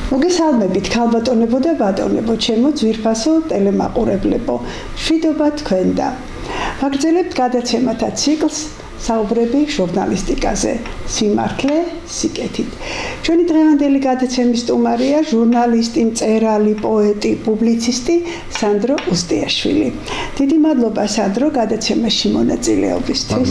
მოგესალმებით ქალბატონებო და ბატონებო, ჩემო ძვირფასო ტელემაყურებლებო. მშვიდობა თქვენ და ვაგრძელებთ გადაცემათა ციკლს საუბრები ჟურნალისტიკაზე, სიმართლე, სიკეთით. ჩვენი დღევანდელი გადაცემის სტუმარია ჟურნალისტი, მწერალი, პოეტი, პუბლიცისტი სანდრო უსტიაშვილი. დიდი მადლობა სანდრო გადაცემაში მონაწილეობისთვის.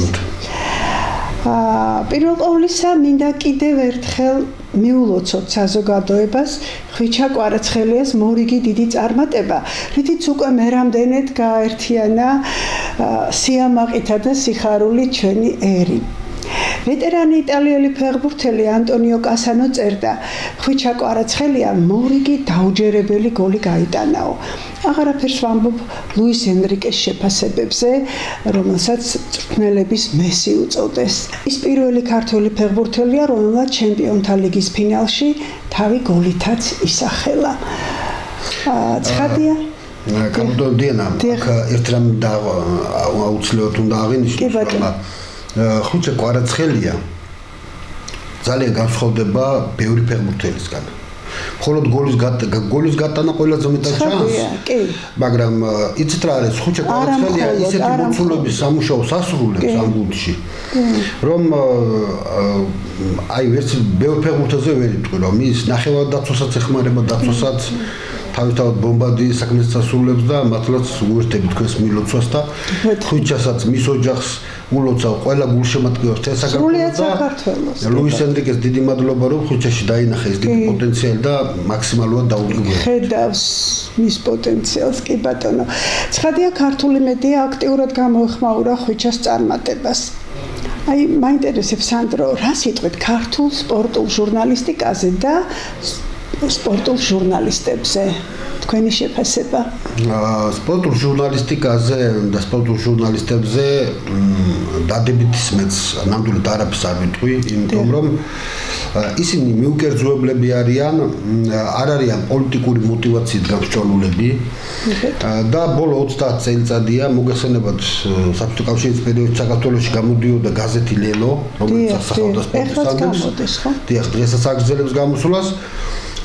პირველ ყოვლისა მინდა კიდევ ერთხელ მიულოცოთ საზოგადოებას ხვიჩა კვარაცხელიას მორიგი დიდი წარმატება, რითიც უკვე მერამდენედ გააერთიანა სიამაყითა და სიხარულით ჩვენი ერი. ვეტერანი იტალიელი ფეხბურთელი ანტონიო კასანო წერდა, ხვიჩა კვარაცხელიამ მორიგი დაუჯერებელი გოლი გაიტანაო. აღარაფერს ვამბობ ლუის ენრიკეს შეფასებებზე, რომელსაც მწვრთნელების მესი უწოდეს. ის პირველი ქართველი ფეხბურთელია, რომელმაც ჩემპიონთა ლიგის ფინალში თავი გოლითაც ისახელა. ცხადია? კაბუტო დიანა, ერთ რამ აუცილებლად უნდა აღინიშნოს, რომ ხვიჩა კვარაცხელია ძალიან განსხვავდება ბევრი ფეხბურთელისგან. მხოლოდ გოლის გატანა ყველაზე მეტად ჩანს, მაგრამ იცით რა არის, ხვიჩა კვარაცხელია ისეთი მოცულობის სამუშაოს ასრულებს ამ გუნდში, რომ აი ვერც ბევრ ფეხბურთელზე ვერ იტყვი, რომ ის ნახევარდაცვასაც ეხმარება, დაცვასაც თავისთავად ბომბადი საქმეს ასრულებს და მართლაც უერთები თქვენს მილოცვას და ხვიჩასაც მის ოჯახს ულოცავ ყველა გულშემატკივარს თელ საქართველოს და ლუის ენრიკეს დიდი მადლობა რომ ხვიჩაში დაინახა ეს დიდი პოტენციალი და მაქსიმალურად დაუდგება. ხედავს მის პოტენციალს, კი ბატონო. ცხადია ქართული მედია აქტიურად გამოეხმაურა ხვიჩას წარმატებას. აი მაინტერესებს სანდრო, რა სიტყვით ქართულ სპორტულ ჟურნალისტიკაზე და სპორტულ ჟურნალისტებზე თქვენი შეფასება? სპორტულ ჟურნალისტიკაზე და სპორტულ ჟურნალისტებზე დადებითის მეც ნამდვილად არაფერს არ ვიტყვი, იმიტომ რომ ისინი მიუკერძოებლები არიან, არ არიან პოლიტიკური მოტივაციით გამსჭვალულები და ბოლო 30 წელიწადია მოგეხსენებათ საბჭოთა კავშირის პერიოდში საქართველოში გამოდიოდა გაზეთი ლელო, რომელიც ასახავდა სპორტის თემებს. დიახ, დღესაც აგრძელებს გამოსვლას.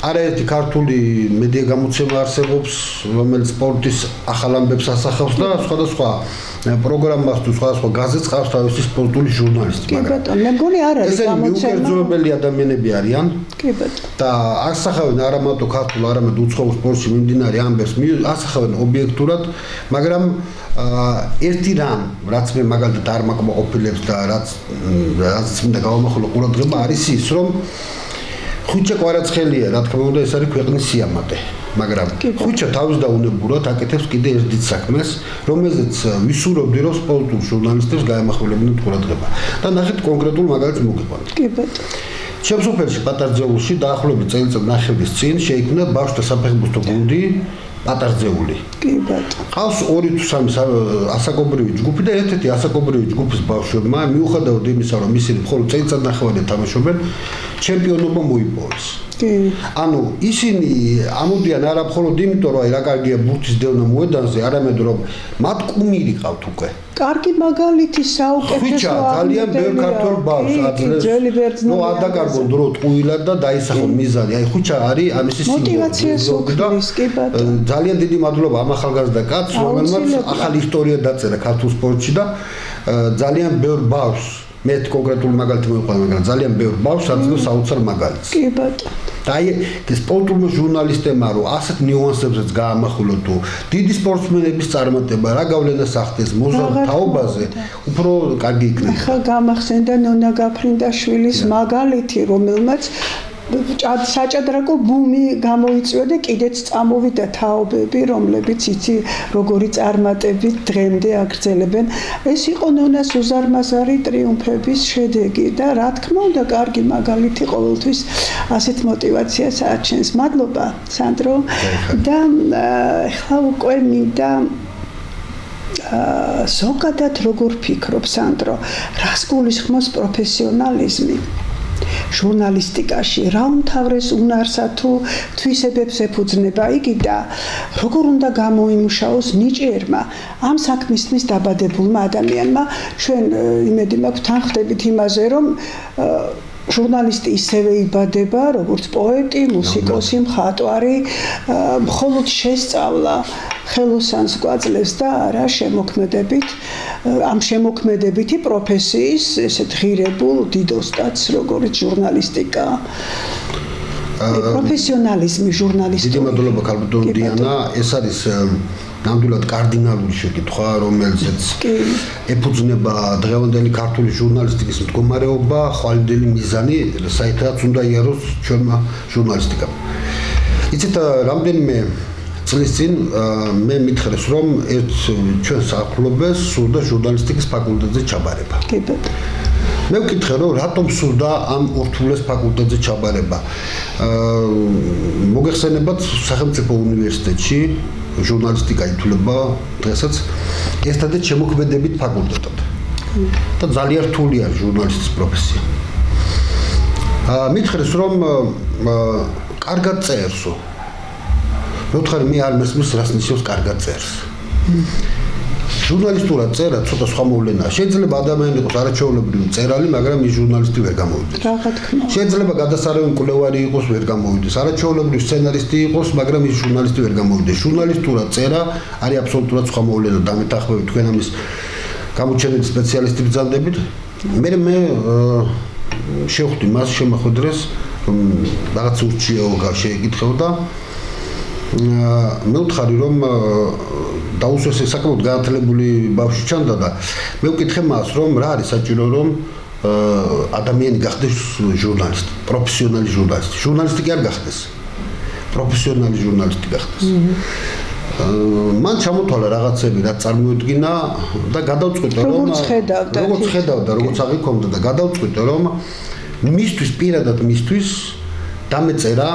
არაერთი ქართული მედია გამოცემა არსებობს, რომელიც სპორტის ახალ ამბებს ასახავს და სხვადასხვა პროგრამას თუ სხვადასხვა გაზეთს ყავს თავისი სპორტული ჟურნალისტი, მაგრამ მე მგონი არ არის გამოცემა. ესენი მიუკერძოებელი ადამიანები არიან. კი ბატონო. და ასახავენ არა მარტო ქართულ, არამედ უცხოურ სპორტში მიმდინარე ამბებს, ასახავენ ობიექტურად, მაგრამ ერთი რამ, რაც მე მაგალითად არ მაკმაყოფილებს და რაც მინდა გავამახვილო ყურადღება, არის ის, რომ ხვიჩა კვარაცხელია, რა თქმა უნდა, ეს არის ქვეყნის სიამაყე, მაგრამ ხვიჩა თავის დაუნებურად აკეთებს კიდე ერთ დიდ საქმეს, რომელზეც ვისურვებდი, რომ სპორტულ ჟურნალისტებს გაემახვილებინათ ყურადღება. და ნახეთ კონკრეტულ მაგალითს მოგიყვანთ. კი ბატონო. ჩემს სოფელში პატარძეულში დაახლოებით წელიწად ნახევრის წინ შეიქმნა ბავშვთა საფეხბურთო გუნდი პატარძეული. კი ბატონო. ყავს 2 თუ 3 ასაკობრივი ჯგუფი და ერთ-ერთი ასაკობრივი ჯგუფის ბავშვებმა მიუხედავად იმისა, რომ ისინი მხოლოდ წელიწად ნახევარი თამაშობენ, ჩემპიონობა მოიპოვეს. ანუ ისინი ამოდიან არა მხოლოდ იმიტომ, რომ აი რა კარგია ბურთის დევნა მოედანზე, არამედ რომ მათ კუმირი ყავთ უკვე. კარგი მაგალითი საუკეთესო. ხვიჩა ძალიან ბევრ ქართველ ბავშვს აძლევს. ნუ ადაკარგონ დრო ტყუილად და დაისახონ მიზანი. აი ხვიჩა არის ამისი მოტივაციას უქმნის, კი ბატონო. ძალიან დიდი მადლობა ამ ახალგაზრდა კაცს, რომელმაც ახალი ისტორია დაწერა ქართულ სპორტში და ძალიან ბევრ ბავშვს მე კონკრეტულ მაგალითს მოვიყვანა, მაგრამ ძალიან ბევრ ბავშვს აძლევს საოცარ მაგალითს. კი ბატონო. და აი სპორტულმა ჟურნალისტებმა რომ ასეთ ნიუანსებზეც გაამახვილოთ თუ დიდი სპორტსმენების წარმატება რა გავლენას ახდენს მოზარდ თაობაზე, უფრო კარგი იქნება. ახლა გამახსენდა ნონა გაფრინდაშვილის მაგალითი, რომელმაც საჭადრაკო ბუმი გამოიწვია და კიდეც წამოვიდა თაობები, რომლებიც იცი როგორი წარმატებით დღემდე აგრძელებენ. ეს იყო ნონას უზარმაზარი ტრიუმფების შედეგი და რა თქმა უნდა კარგი მაგალითი ყოველთვის ასეთ მოტივაციას აჩენს. მადლობა სანდრო და ახლა უკვე მინდა ზოგადად როგორ ფიქრობ სანდრო, რას გულისხმობს პროფესიონალიზმი? ჟურნალისტიკაში რა უმთავრეს უნარსა თუ თვისებებს ეფუძნება იგი და როგორ უნდა გამოიმუშაოს ნიჭიერმა ამ საქმისთვის დაბადებულმა ადამიანმა ჩვენ იმედი მაქვს თან ხდებით იმაზე რომ ჟურნალისტი ისევე იბადება, როგორც პოეტი, მუსიკოსი, მხატვარი, მხოლოდ შესწავლა ხელოსანს გვაძლევს და არა შემოქმედებით, ამ შემოქმედებითი პროფესიის ესეთ ღირებულ დიდოსტაც, როგორც ჟურნალისტიკა. პროფესიონალიზმი ჟურნალისტური. დიდი მადლობა ქალბატონ დიანა, ეს არის ნამდვილად კარდინალური შეკითხვა, რომელზეც ეფუძნება დღევანდელი ქართული ჟურნალისტიკის მდგომარეობა, ხვალინდელი მიზანი, საერთოდ უნდა იაროს ჩვენმა ჟურნალისტიკამ. იცით, რამდენიმე წლის წინ მე მითხრეს, რომ ერთ ჩვენ საქმლობას სურდა ჟურნალისტიკის ფაკულტეტზე ჩაბარება. კი ბატონო. მე ვკითხე, რომ რატომ სურდა ამ ურთულეს ფაკულტეტზე ჩაბარება. მოგეხსენებათ, სახელმწიფო უნივერსიტეტში ჟურნალისტიკა ითვლება დღესაც ერთადერთ შემოქმედებით ფაკულტეტად. და ძალიან რთულია ჟურნალისტის პროფესია. მითხრეს, რომ კარგად წერსო. მე ვთქვი, მე არ მესმის რას ნიშნავს კარგად წერს. ჟურნალისტურად წერა ცოტა სხვა მოვლენაა. შეიძლება ადამიანი იყოს არაჩვეულებრივი მწერალი, მაგრამ ის ჟურნალისტი ვერ გამოვიდეს. რა თქმა. შეიძლება გადასარევი მკვლევარი იყოს, ვერ გამოვიდეს. არაჩვეულებრივი სცენარისტი იყოს, მაგრამ ის ჟურნალისტი ვერ გამოვიდეს. ჟურნალისტურად წერა არის აბსოლუტურად სხვა მოვლენა. დამეთანხმებით თქვენ ამის გამოჩენილი სპეციალისტი ბრძანდებით. მე შევხვდი მას შემოხვედრეს, რომ რაღაც ურჩიაო შეეკითხებოდა. მე ვთხარი, რომ დაუსვეს საკმაოდ განათლებული ბავშვი ჩანდა და მე ვკითხე მას, რომ რა არის საჭირო, რომ ადამიანი გახდეს ჟურნალისტი, პროფესიონალი ჟურნალისტი. ჟურნალისტი კი არ გახდეს. პროფესიონალი ჟურნალისტი გახდეს. მან ჩამოთვალა რაღაცები, რაც წარმოედგინა და გადავწყვიტე, რომ როგორც ხედავდა, როგორც აღიქონდა და გადავწყვიტე, რომ მისთვის პირადად მისთვის დამეწერა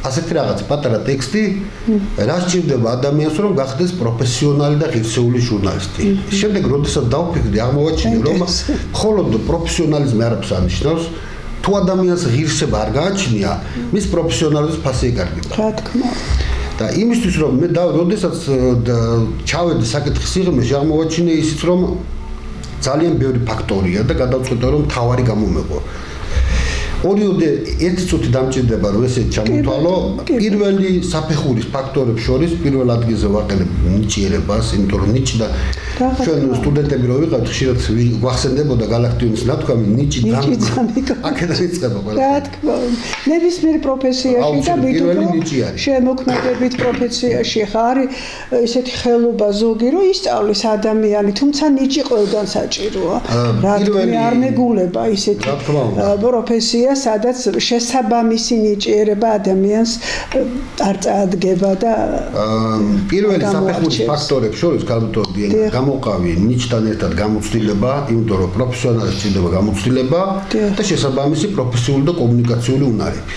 ასეთი რაღაც პატარა ტექსტი, რა სჭირდება ადამიანს, რომ გახდეს პროფესიონალი და ღირსეული ჟურნალისტი. შემდეგ, როდესაც დავფიქრდი, აღმოვაჩინე, რომ მხოლოდ პროფესიონალიზმი არაფერს არ ნიშნავს, თუ ადამიანს ღირსება არ გააჩნია, მის პროფესიონალიზმის ფასი ეკარგება. რა თქმა. და იმისთვის, რომ მე როდესაც ჩავედი საკითხის სიღრმეში, აღმოვაჩინე ისიც, რომ ძალიან ბევრი ფაქტორია და გადავწყვიტე, რომ თავარი გამომეყო. ორიოდე ერთი წუთი დამჭირდება, რომ ესე ჩამოთვალო. პირველი საფეხურის ფაქტორებს შორის პირველ ადგილზე ვაყენებ ნიჭიერებას, იმიტომ რომ ნიჭი და ჩვენ სტუდენტები რო ვიყავთ, ხშირად გვახსენდებოდა გალაქტიონის ნათქვამი, ნიჭი ძამი. აქედან იწყება ყველა. რა თქმა უნდა. ნებისმიერ პროფესიაში და მითუმეტ შემოქმედებით პროფესიაში ხა არის ესეთი ხელობა ზოგი, რომ ისწავლის ადამიანი, თუმცა ნიჭი ყველგან საჭიროა. რა თქმა უნდა, არ მეგულება ისეთი პროფესია, სადაც შესაბამისი ნიჭიერება ადამიანს არ წაადგება და პირველი საფეხურის ფაქტორებს შორის ქალბატონ დიანა გამოყავი ნიჭთან ერთად გამოცდილება, იმიტომ რომ პროფესიონალს ჭირდება გამოცდილება და შესაბამისი პროფესიული და კომუნიკაციული უნარები.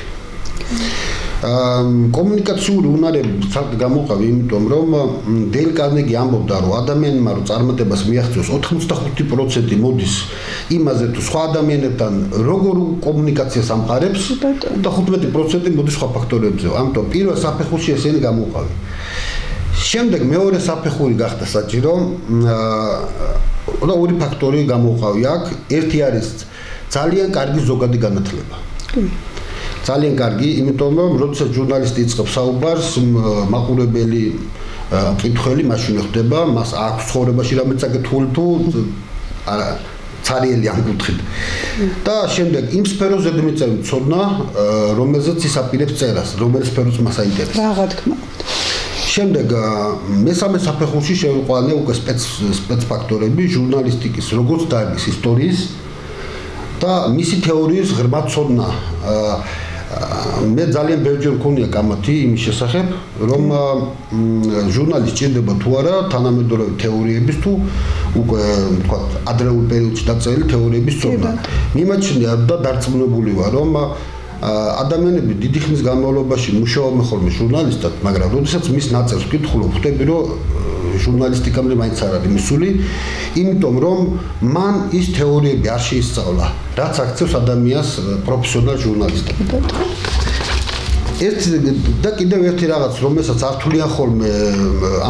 კომუნიკაციური უნარები გამოყავი, იმიტომ რომ დეილ კარნეგი ამბობდა, რომ ადამიანმა რომ წარმატებას მიაღწიოს 85% მოდის იმაზე, თუ სხვა ადამიანებთან როგორ კომუნიკაციას ამყარებს და 15% მოდის სხვა ფაქტორებზე. ამიტომ პირველ საფეხურში ესენი გამოყავი. შემდეგ მეორე საფეხური გახდა საჭირო და ორი ფაქტორი გამოყავი აქ. ერთი არის ძალიან კარგი ზოგადი განათლება. ძალიან კარგი, იმიტომ რომ როდესაც ჟურნალისტი იწყებს საუბარს, მაყურებელი კითხველი მაშინ ხდება, მას აქვს ცხოვრებაში რამე წაკითხული თუ არა цариელი ამ კუთხით. და შემდეგ იმ სფეროზე მიწევი ცოდნა, რომელზეც ის აპირებს წერას, რომელი სფეროც მას აინტერესებს. რა თქმა უნდა. შემდეგ მესამე საფეხურში შევიყვანე უკვე სპეცფაქტორები ჟურნალისტიკის როგორც დარგის ისტორიის და მისი თეორიის ღრმა ცოდნა. მე ძალიან ბევრჯერ მქონია კამათი იმის შესახებ, რომ ჟურნალისტს ჭირდება თუ არა თანამედროვე თეორიების თუ უკვე თქვა ადრეულ პერიოდში დაწერილი თეორიების ცოდნა. მიმაჩნია და დარწმუნებული ვარ, რომ ადამიანები დიდი ხნის განმავლობაში მუშაობენ ხოლმე ჟურნალისტად, მაგრამ როდესაც მის ნაწერს ვკითხულობ, ხვდები, რომ ჟურნალისტიკამდე მაინც არ არის მისული, იმიტომ რომ მან ის თეორიები არ შეისწავლა, რაც აქცევს ადამიანს პროფესიონალ ჟურნალისტად. და კიდევ ერთი რაღაც, რომელსაც ართულიან ხოლმე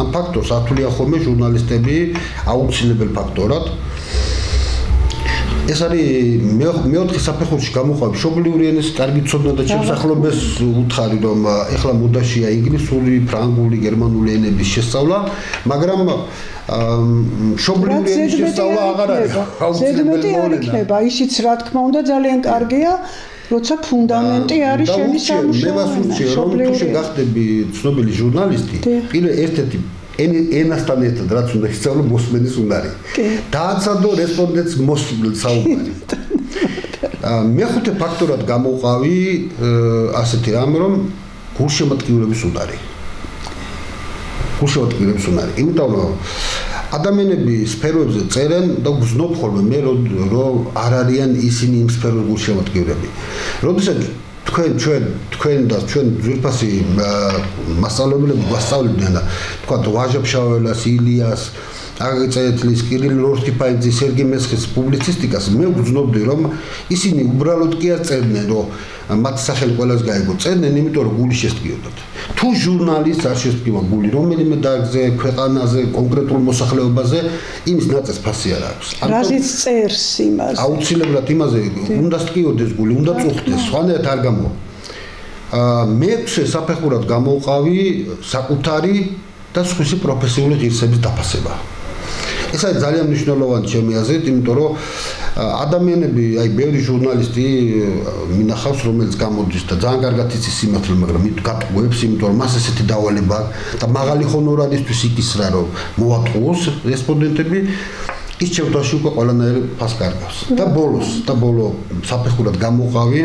ამ ფაქტორს, ართულიან ხოლმე ჟურნალისტები აუცილებელ ფაქტორად. ეს არის მეოთხე საფეხურში გამოყვავი მშობლიური ენის კარგი ცოდნა და შემსახურებას უთხარი რომ ეხლა მოდაშია ინგლისური, ფრანგული, გერმანული ენების შესწავლა, მაგრამ მშობლიური ენის შესწავლა აღარ არის აუცილებელი არ იქნება, ისიც რა თქმა უნდა ძალიან კარგია, როცა ფუნდამენტი არის შენი სამუშაო. მე მას ვუჩვენ რომ თუ შენ გახდები ცნობილი ჟურნალისტი, პირველ ერთ-ერთი ენასთან ერთად რაც უნდა ისწავლო მოსმენის უნარი. დააცადო რესპონდენტს მოსმენილ საუბარი. მეხუთე ფაქტორად გამოვყავი ასეთი რამ რომ გულშემატკივრების უნარი. გულშემატკივრების უნარი. იმიტომ რომ ადამიანები სფეროებზე წერენ და გზნობ ხოლმე მე რომ არ არიან ისინი იმ სფეროს გულშემატკივრები. როდესაც თქვენ და ჩვენ ძვირფასი მასწავლებლები გვასწავლებდნენ და თქვა ვაჟა-ფშაველას, ილიას, აგეწეთლის, კირილ როსტიფაიძის, სერგი მესხის პუბლიცისტიკას მე ვგრძნობდი რომ ისინი უბრალოდ კი არ წერდნენ რომ მათი სახელი ყველას გაიგო, წერდნენ იმიტომ რომ გული შესტკიოდათ. თუ ჟურნალისტს არ შესტკივა გული რომელიმე დარგზე, ქვეყანაზე, კონკრეტულ მოსახლეობაზე, იმის ნაწეს ფასი არ აქვს. რაზეც წერს იმას. აუცილებლად იმაზე უნდა სტკიოდეს გული, უნდა წუხდეს, სხვანაირად არ გამოვა. მეექვსე საფეხურად გამოვყავი საკუთარი და სხვისი პროფესიული ღირსების დაფასება. ეს არის ძალიან მნიშვნელოვანი ჩემი აზრით, იმიტომ რომ ადამიანები, აი ბევრი ჟურნალისტი მინახავს, რომელიც გამოდის და ძალიან კარგად იცის სიმართლე, მაგრამ გატყუებს, იმიტომ რომ მას ესეთი დავალება და მაღალი ჰონორარისთვის იკისრა, რომ მოატყუოს რესპონდენტები, ის ჩემთვის უკვე ყველანაირი ფას კარგავს. და ბოლო საფეხურად გამოვყავი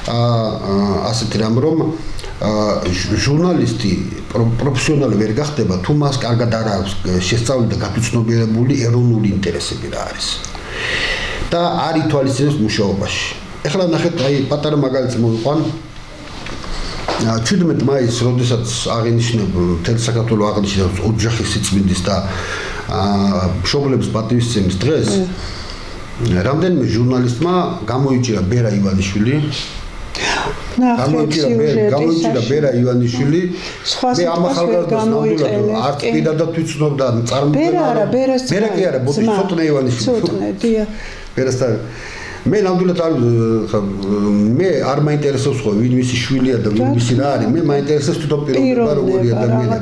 ასეთი რამ რომ ჟურნალისტი პროფესიონალი ვერ გახდება თუ მას კარგად არ აქვს შესწავლილი და გაფიცნობიერებული ეროვნული ინტერესები რა არის და არ ითვალისწინებს მუშაობაში. ეხლა ნახეთ, აი პატარა მაგალითს მოვიყვან 17 მაისს, როდესაც აღინიშნება მთელი საქართველოს აღნიშნავს ოჯახის სიწმინდის და მშობლების პატივისცემის დღეს, რამდენიმე ჟურნალისტმა გამოიჭირა ბერა ივანიშვილი გამოიჭირა ბერა ივანიშვილი მე ამ ახალგაზრდას ნამდვილად არც პირადად ვიცნობ და წარმოგვიდგენა ბერა კი არა ცოტნე ივანიშვილი ბერასთან მე ნამდვილად მე არ მაინტერესებს ხო ვინ მისი შვილია და ვინ მისი რა არის მე მაინტერესებს თვითონ პიროვნება როგორი ადამიანია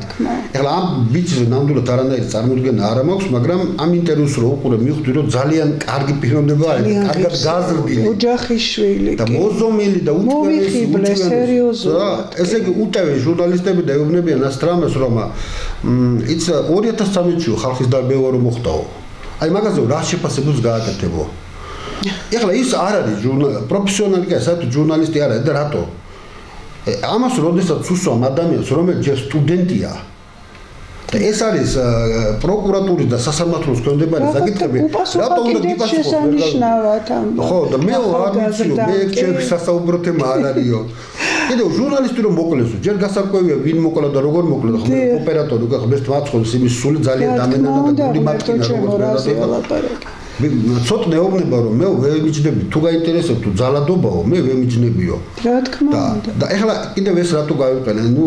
ეხლა ამ ბიჭზე ნამდვილად არანაირი წარმოდგენა არ მაქვს მაგრამ ამ ინტერვიუს რო უყურე მივხვდი რომ ძალიან კარგი პიროვნება არის კარგად გაზრდილი ოჯახის შვილი და მოზომილი და მოვიხიბლე სერიოზულად ესე იგი უტევენ ჟურნალისტები და ეუბნებიან ასეთ რამეს რომ იც 2013-ში ხალხის დარბევა რომ მოხდაო აი მაგაზე რა შეფასებებს გააკეთებო ეხლა ის არ არის პროფესიონალი კი საერთოდ ჟურნალისტი არ არის და რატო? ამას როდესაც უსვამ ადამიანს, რომელიც ჯერ სტუდენტია და ეს არის პროკურატურის და სასამართლოს ქვემდებარე საკითხები, რატო უნდა გიპასუხოს? ხო, და მე არ ვიციო, მე ჩემი სასაუბრო თემა არ არისო. კიდევ ჟურნალისტი რომ მოკლესო, ჯერ გასარკვევია ვინ მოკლა და როგორ მოკლა და ოპერატორი უკვე ხმეს მაწყობს იმის სული ძალიან დამენანა და გული მარტკინა როგორ ველაპარაკე. ცოტნე ეუბნება რომ მე ვემიჯნები თუ გაინტერესებს თუ ძალადობაო მე ვემიჯნებიო რა თქმა უნდა და ეხლა კიდევ ეს რატო გავიყენე ნუ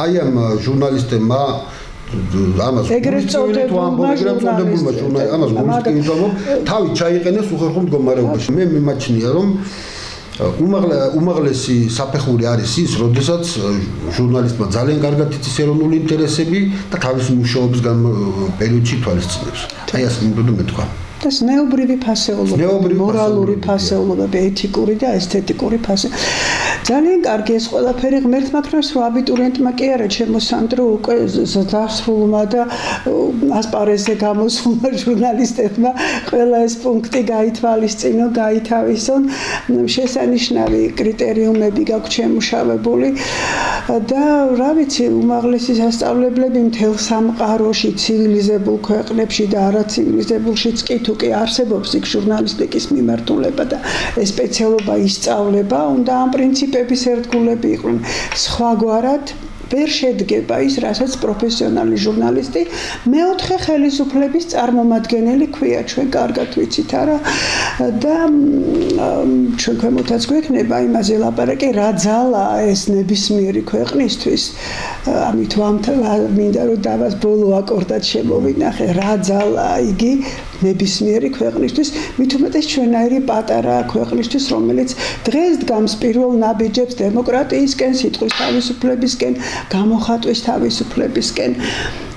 აი ამ ჟურნალისტებმა ამას ეგრეთ წოდებულმა ჟურნალისტებმა ამას გულისკივით თავი ჩაიყენეს უხერხო მდგომარეობაში მე მიმაჩნია რომ უმაღლესი საფეხური არის ის, როდესაც ჟურნალისტმა ძალიან კარგად იცის ეროვნული ინტერესები და თავისი მუშაობის პერიოდში თვალისწინებს. აი ასე მინდოდა მეთქვა. და ზნეობრივი ფასეულობა, მორალური ფასეულობა, ეთიკური და ესთეტიკური ფასეულობა. ძალიან კარგი ეს ყველაფერი ღმერთს მაქნას რომ აბიტურიენტმა კი არა ჩემო სანდრო უკვე დასრულმა და ასპარეზზე გამოსულმა ჟურნალისტებმა ყველა ეს პუნქტი გაითვალისწინო, გაითავისონ. შესანიშნავი კრიტერიუმები გაქვს შემუშავებული და რა ვიცი, უმაღლესი სასწავლებლები მთელ სამყაროში, ცივილიზებულ ქვეყნებში და არაცივილიზებულშიც კი თუ კი არსებობს იქ ჟურნალისტიკის მიმართულება და ეს სპეციალობა ისწავლება, უნდა ამ პრინციპების ერთგულები იყვნენ. სხვაგვარად ვერ შედგება ის, რასაც პროფესიონალი ჟურნალისტი მეოთხე ხელისუფლების წარმომადგენელი ქვია, ჩვენ კარგად ვიცით არა და ჩვენ ქვემოთაც გვექნება იმაზე ლაპარაკი, რა ძალაა ეს ნებისმიერი ქვეყნისთვის. ამით მინდა რომ დავას ბოლო აკორდად შემოვინახე, რა ძალაა იგი ნებისმიერი ქვეყნისთვის, მით უმეტეს ჩვენაირი პატარა ქვეყნისთვის, რომელიც დღეს დგამს პირველ ნაბიჯებს დემოკრატიისკენ, სიტყვის თავისუფლებისკენ, გამოხატვის თავისუფლებისკენ.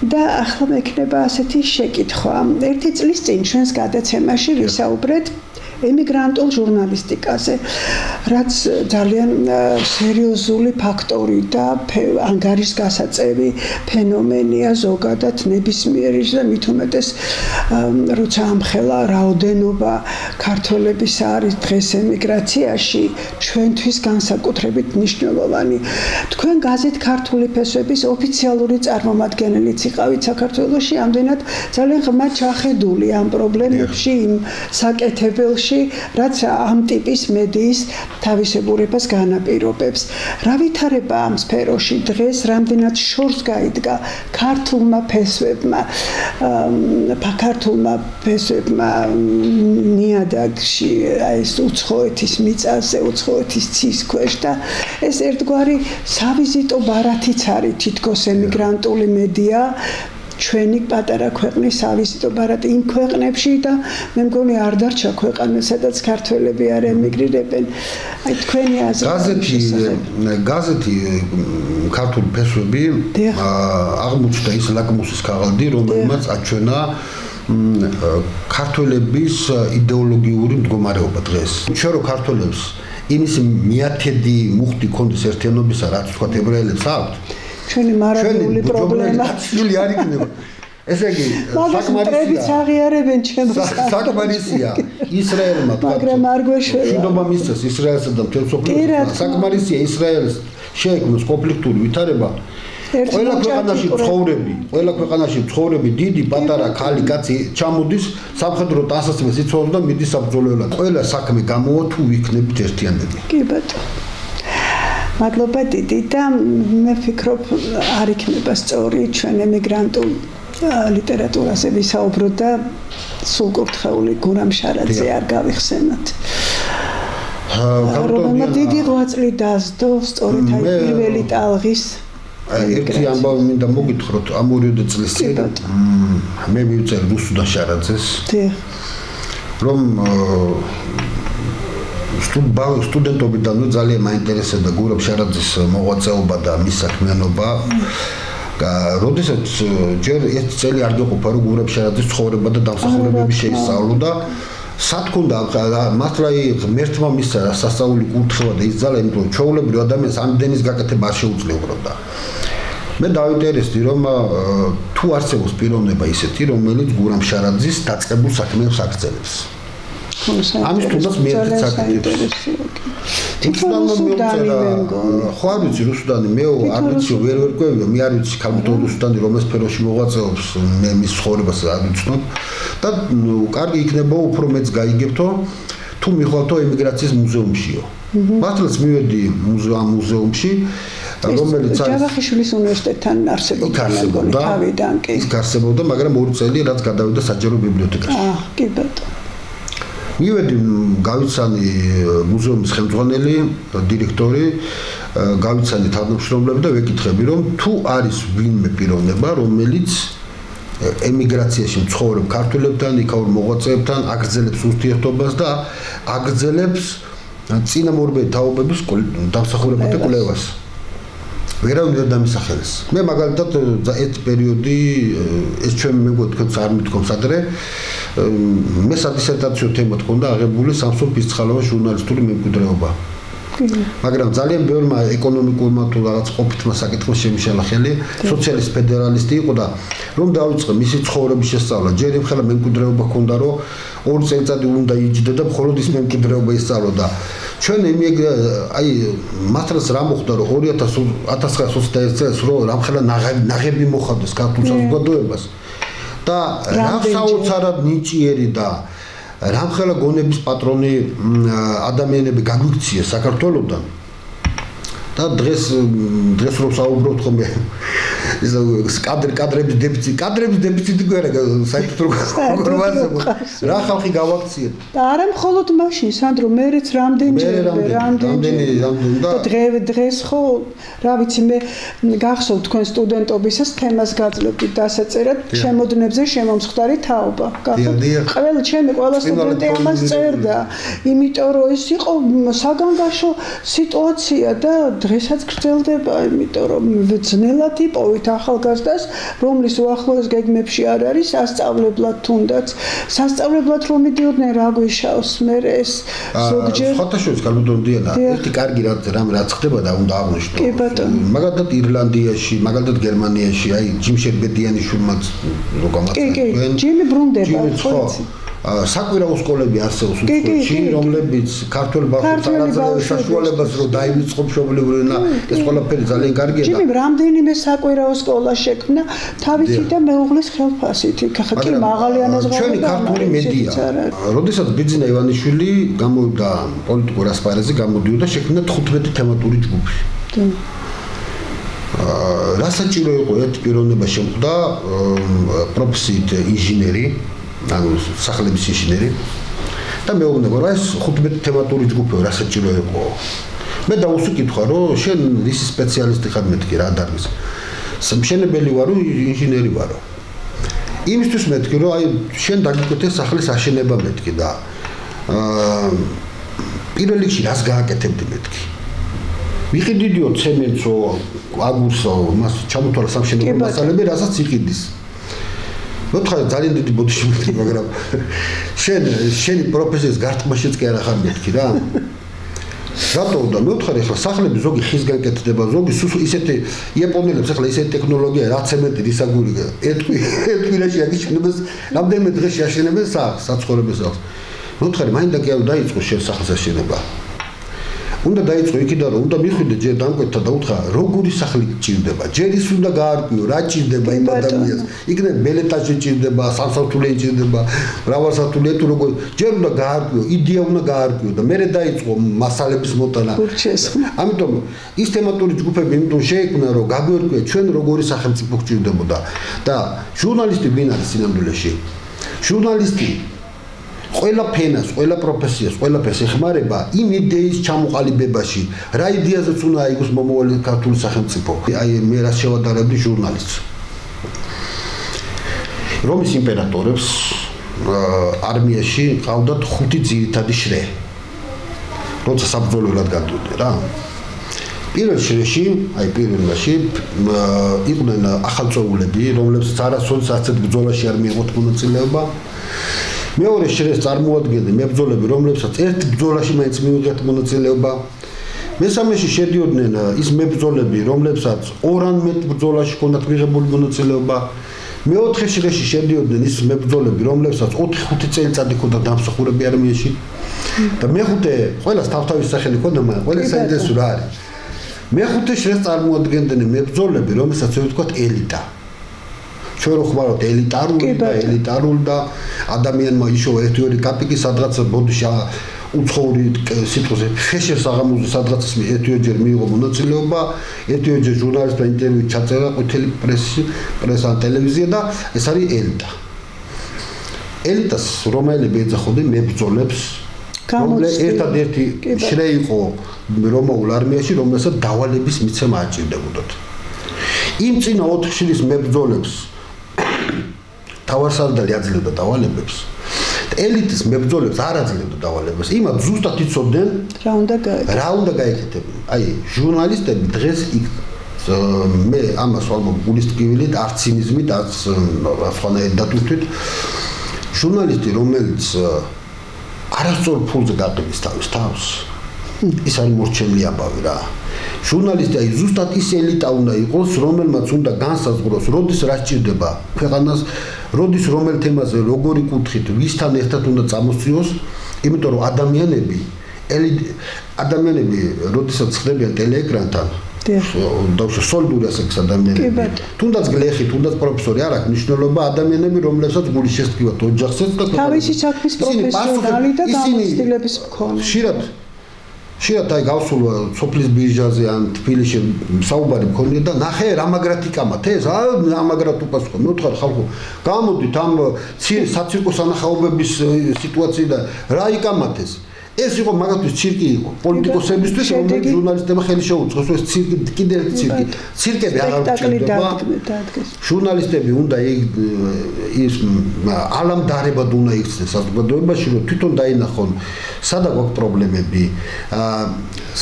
და ახლა მექნება ასეთი შეკითხვა. ერთი წლის წინ ჩვენს გადაცემაში ვისაუბრეთ ემიგრანტულ ჟურნალისტიკაზე, რაც ძალიან სერიოზული ფაქტორი და ანგარიშგასაწევი ფენომენია ზოგადად ნებისმიერი და მით უმეტეს როცა ამხელა რაოდენობა ქართველების არის დღეს ემიგრაციაში, ჩვენთვის განსაკუთრებით მნიშვნელოვანი. თქვენ გაზეთ ქართული ფესვების ოფიციალური წარმომადგენელიც იყავით საქართველოში, ამდენად ძალიან ღრმად ჩახედული ამ პრობლემებში, იმ საკეთებელში, რაც ამ ტიპის მედიის თავისებურებას განაპირობებს. რა ვითარება ამ სფეროში დღეს, რამდენად შორს გაიდგა ქართულმა ფესვებმა ნიადაგში, ეს უცხოეთის მიწაზე, უცხოეთის ცის ქვეშ და ეს ერთგვარი სავიზიტო ბარათიც არის თითქოს ემიგრანტული მედია. ჩვენი პატარა ქვეყნის სავიზიტო ბარათი იმ ქვეყნებში და მე მგონი არ დარჩა ქვეყანა, სადაც ქართველები არ ემიგრირებენ. აი თქვენი აზრი. გაზეთი ქართული ფესვები აღმოჩნდა ის ლაკმუსის ქაღალდი, რომელმაც აჩვენა ქართველების იდეოლოგიური მდგომარეობა დღეს. ჩვენ რო ქართველებს იმის მიათედი მუხტი ქონდეს ერთიანობისა, რაც თქვა ებრაელებს აქვთ. ჩვენი მარადიული პრობლემა actually არ იქნება. ესე იგი, საკმარისია. აღიარებენ ჩემს საკმარისია ისრაელმა თქვა. მაგრამ არ გვეშველა. შინდობა მისცეს ისრაელსა და მთელ სოფლიოს. საკმარისია ისრაელს შეექმნოს კონფლიქტური ვითარება. ყველა ქვეყანაში ცხოვრები, დიდი, პატარა, ქალი, კაცი ჩამოდის სამხედრო ტანსაცმელს იცხოვს და მიდის საბრძოლველად. ყველა საქმე გამოვა თუ ვიქნებით ერთიანები. კი ბატონო. მადლობა დიდი და მე ვფიქრობ არ იქნება სწორი ჩვენ ემიგრანტულ ლიტერატურაზე ვისაუბროთ და სულკურთხეული გურამ შარაძე არ გავიხსენოთ. რომელმა დიდი ღვაწლი დასდო სწორედ აი პირველი ტალღის ერთი ამბავი მინდა მოგითხროთ ამ 2 წლის წინ მე მივწერე რუსუდან შარაძეს რომ სტუდენტობიდან ძალიან მაინტერესებდა გურამ შარაძის მოღვაწეობა და მის საქმიანობა. როდესაც ჯერ ერთი წელი არ გეყოფა რომ გურამ შარაძის ცხოვრება და დამსახურებები შეისწავლო და სათქონდა მართლა ღმერთმა მისცა სასწაული კურთხევა და იზალა, იმიტომ რომ ჩვეულებრივ ადამიანს ამდენის გაკეთება არ შეუძლია უბრალოდ. მე დავინტერესდი რომ თუ არსებობს პიროვნება ისეთი, რომელიც გურამ შარაძის დაწყებულ საქმეებს აგრძელებს. ამის თუნდაც მე ერთ საკითხს. ხო არ ვიცი რუსუდანი, მე არ ვიცი ვერ ყვევია, მე არ ვიცი ქალბატონ რუსუდანი რომ ეს სფეროში მოღვაწეობს, მე მის ცხოვრებას არ ვიცნობ და კარგი იქნება უფრო მეც გაიგებთო თუ მიხვალთო ემიგრაციის მუზეუმშიო. მართლაც მივედი მუზეუმში, რომელიც არის ჯავახიშვილის უნივერსიტეტთან არსებობდა თავიდან კი. ის არსებობდა, მაგრამ 2 წელი რაც გადავიდა საჯარო ბიბლიოთეკაში. კი ბატონო. მივედი გავიცანი მუზეუმის ხელმძღვანელი, დირექტორი, გავიცანი თანამშრომლები და ვეკითხები რომ თუ არის ვინმე პიროვნება, რომელიც ემიგრაციაში მცხოვრებ ქართველებთან, იქაურ მოღვაწეებთან აგრძელებს ურთიერთობას და აგრძელებს წინამორბედი თაობების დამსახურებათა კვლევას. ვერავინ ვერ დამისახელეს. მე მაგალითად ერთ პერიოდი ეს ჩვენ მეგობრ თქვენს არ მithქვამს ადრე მე სადისერტაციო თემა თქონდა აღებული სამსონ ფისცხალოვან ჟურნალისტური მემკვიდრეობა. მაგრამ ძალიან ბევრმა ეკონომიკურმა თუ რაღაც ყოფითმა საკითხმა შემიშალა ხელი, სოციალისტ ფედერალისტი იყო და რომ დაიწყე მისი ცხოვრების შესწავლა, ჯერ იმხელა მემკვიდრეობა ჰქონდა, რომ 2 წელიწადი უნდა იჯდა და მხოლოდ ის მემკვიდრეობა ისწავლოდა. ჩვენ აი მართლაც რა მოხდა რომ 1921 წელს რომ რამხელა ნაღები მოხდეს ქართულ საზოგადოებას და რა საოცარად ნიჭიერი და რამხელა გონების პატრონი ადამიანები გაგვიქციეს საქართველოსდან და დღეს რომ საუბრობთ ხოლმე ის კადრების დეფიციტი გვერა საერთოდ როგორ ვაზრობ რა ხალხი გავაქციეთ და არა მხოლოდ მაშინ სანდრო მეც რამდენი და დღეს ხო რა ვიცი მე გახსოვთ თქვენ სტუდენტობისას თემას გაძლევდით დასაწერად შემოდნებზე შემომსხვდარი თაობა ჩემი ყველა სტუდენტი ამას წერდა იმიტომ რომ ეს იყო საგანგაშო სიტუაცია და დღესაც გრძელდება იმიტომ რომ ძნელად იპოვით ახალგაზრდას რომლის უახლოეს გეგმებში არ არის სასწავლებლად თუნდაც სასწავლებლად რომ მიდიოდნენ რა გვიშავს მე ეს ზოგჯერ ფოტოშოპს გამოდოდიან ერთი კარგი რაც ხდება და უნდა აღნიშნო მაგალითად ირლანდიაში მაგალითად გერმანიაში აი ჯიმ შერბედიანიშვილმა რო გამარჯვენ ჯიმი ბრუნდება საკვირაო სკოლები არსებობს უცხოეთში რომლებიც ქართულ ბავშვებს აღაძლევს საშუალებას რომ დაივიწყო მშობლიური ენა ეს ყველაფერი ძალიან კარგია და ჯიმი რამდენიმე საკვირაო სკოლა შექმნა თავისი და მეუღლის ხელფასით კი მაღალი ანაზღაურება ჩვენი ქართული მედია როდესაც ბიძინა ივანიშვილი გამოვიდა პოლიტიკურ ასპარეზზე გამოდიოდა შექმნა 15 თემატური ჯგუფი რა საჭირო იყო ერთ პიროვნება შემხვდა პროფესიით ინჟინერი ანუ სახლების ინჟინერი და მეუბნება რომ ეს 15 თემატური ჯგუფი რა საჭირო იყო მე დავუსკითხა რომ შენ ისი სპეციალისტი ხარ მეთქი რა დარგის სამშენებელი ვარო ინჟინერი ვარო იმისთვის მეთქი რომ აი შენ დაგიკეთე სახლის აშენება მეთქი და პირველ რიგში რას გააკეთებდი მეთქი ვიყიდიდიო ცემენტსო აგურსო მას ჩამოთვალა სამშენებლო მასალები რასაც იყიდის მოთხარ ძალიან დიდი ბოდიში მეთქი მაგრამ შენი პროფესიის გარტყმაშიც კი არ ახარ მეთქი რა რატო და მოთხარ ახლა სახლები ზოგი ხისგან კეთდება ზოგი ისეთი იაპონელებს ახლა ისეთი ტექნოლოგია რა ცემენტი რისაგური ერთ კვირაში აგიშენებს რამდენიმე დღეში აშენებენ საცხოვრებელ სახლს მოთხარ მაინდა კი არ დაიწყო შენ სახლის აშენება უნდა დაიწყო იქიდან რომ უნდა მიხვიდე ჯერ დამკვეთთა და უთხრა როგორი სახლი ჭირდება ჯერ ის უნდა გაარკვიო რა ჭირდება იმ ადამიანს იქნებ ბელეტაჟი ჭირდება სამსართულიანი ჭირდება მრავალსართულიანი თუ როგორ ჯერ უნდა გაარკვიო იდეა უნდა გაარკვიო და მერე დაიწყო მასალების მოტანა ამიტომ ის თემატური ჯგუფები იმიტომ შეიქმნა რომ გაგვერკვია ჩვენ როგორი სახელმწიფო გჭირდებოდა და ჟურნალისტი ვინ არის სინამდვილეში ჟურნალისტი ყველა ფენას, ყველა პროფესიას, ყველაფერს ეხმარება იმ იდეის ჩამოყალიბებაში, რა იდეაზეც უნდა აიგოს მომავალი ქართული სახელმწიფო. აი მე რა შევადარებდი ჟურნალისტს. რომის იმპერატორებს არმიაში ყავდათ 5 ძირითადი შრე. როცა საბრძოლველად გადავიდნენ რა. პირველ შრეში, აი პირველში იყვნენ ახალწეულები, რომლებსაც არასოდეს ასეთ ბრძოლაში არ მიიღოთ მონაწილეობა. მეორე შრეს წარმოადგენდნენ მებრძოლები, რომლებსაც ერთ ბრძოლაში მაინც მიიღეთ მონაწილეობა. მესამეში შედიოდნენ ის მებრძოლები, რომლებსაც ორ ან მეტ ბრძოლაში ჰქონდათ მიღებული მონაწილეობა. მეოთხე შრეში შედიოდნენ ის მებრძოლები, რომლებსაც 4-5 წელიწადი ჰქონდათ დამსახურები არმიაში. და მეხუთე ყველას თავთავის სახელი ჰქონდა, მაგრამ ყველა საინტერესო რა არის. მეხუთე შრეს წარმოადგენდნენ მებრძოლები, რომელსაც ვთქვათ ელიტა. ჩვენ რო ხმარობთ ელიტარული და ადამიანმა იშოვა 1-2 კაპიკი სადღაც ბოდიში უცხოური სიტყვაზე ფეშერს აღამოძე სადღაც 1-2 მიიღო მონაწილეობა 1-2 ჟურნალისტთა ინტერვიუ ჩაწერა ყვითელი პრესა ტელევიზია და ეს არის ელიტა ელიტას რომაელები ეძახოდნენ მებრძოლებს რომლებიც ერთადერთი შრე იყო რომაულ არმიაში რომელსაც დავალების მიცემა აჭირდებოდათ იმ წინა 4 შრის მებრძოლებს თავარსარდალი აძლევდა დავალებებს ელიტის მებრძოლებს არ აძლევდა დავალებას იმათ ზუსტად იცოდნენ რა უნდა გაეკეთებინა აი ჟურნალისტები დღეს მე ამას ვამბობ გულის ტკივილით არც ცინიზმით არც სხვანაირად დატვირთვით ჟურნალისტი რომელიც არასწორ ფულზე გაყიდის თავის თავს ის არის მორჩენილი ამბავი რა ჟურნალისტი აი ზუსტად ის ელიტა უნდა იყოს რომელმაც უნდა განსაზღვროს როდის რა სჭირდება ქვეყანას როდის რომელ თემაზე როგორი კუთხით ვისთან ერთად უნდა წამოსწიოს იმიტომ რომ ადამიანები როდესაც ხდებიან ტელეეკრანთან დავშო სოლიდური ასაკის ადამიანები თუნდაც გლეხი თუნდაც პროფესორი არ აქვს მნიშვნელობა ადამიანები რომლებსაც გული შესტკივათ ოჯახსაც და თავისი საქმის პროფესიონალი და გამოცდილების მქონე შეიძლება აი გავსულვა სოფლის ბირჟაზე ან თბილისში საუბარი მქონია და ნახე რა მაგრად იკამათ ეს რა მაგრად უპასუხო მე ვთქვა ხალხო გამოდით ამ საცირკო სანახაობების სიტუაციიდან რა იკამათ ეს იყო მაგათთვის ცირკი იყო პოლიტიკოსებისთვის რომლებიც ჟურნალისტებმა ხელი შეუწყოს ეს ცირკი კიდე ცირკი ცირკები აღარ ჭირდება ჟურნალისტები უნდა ის ალამდარებად უნდა იქცნენ საზოგადოებაში რომ თვითონ დაინახონ სადა გვაქვს პრობლემები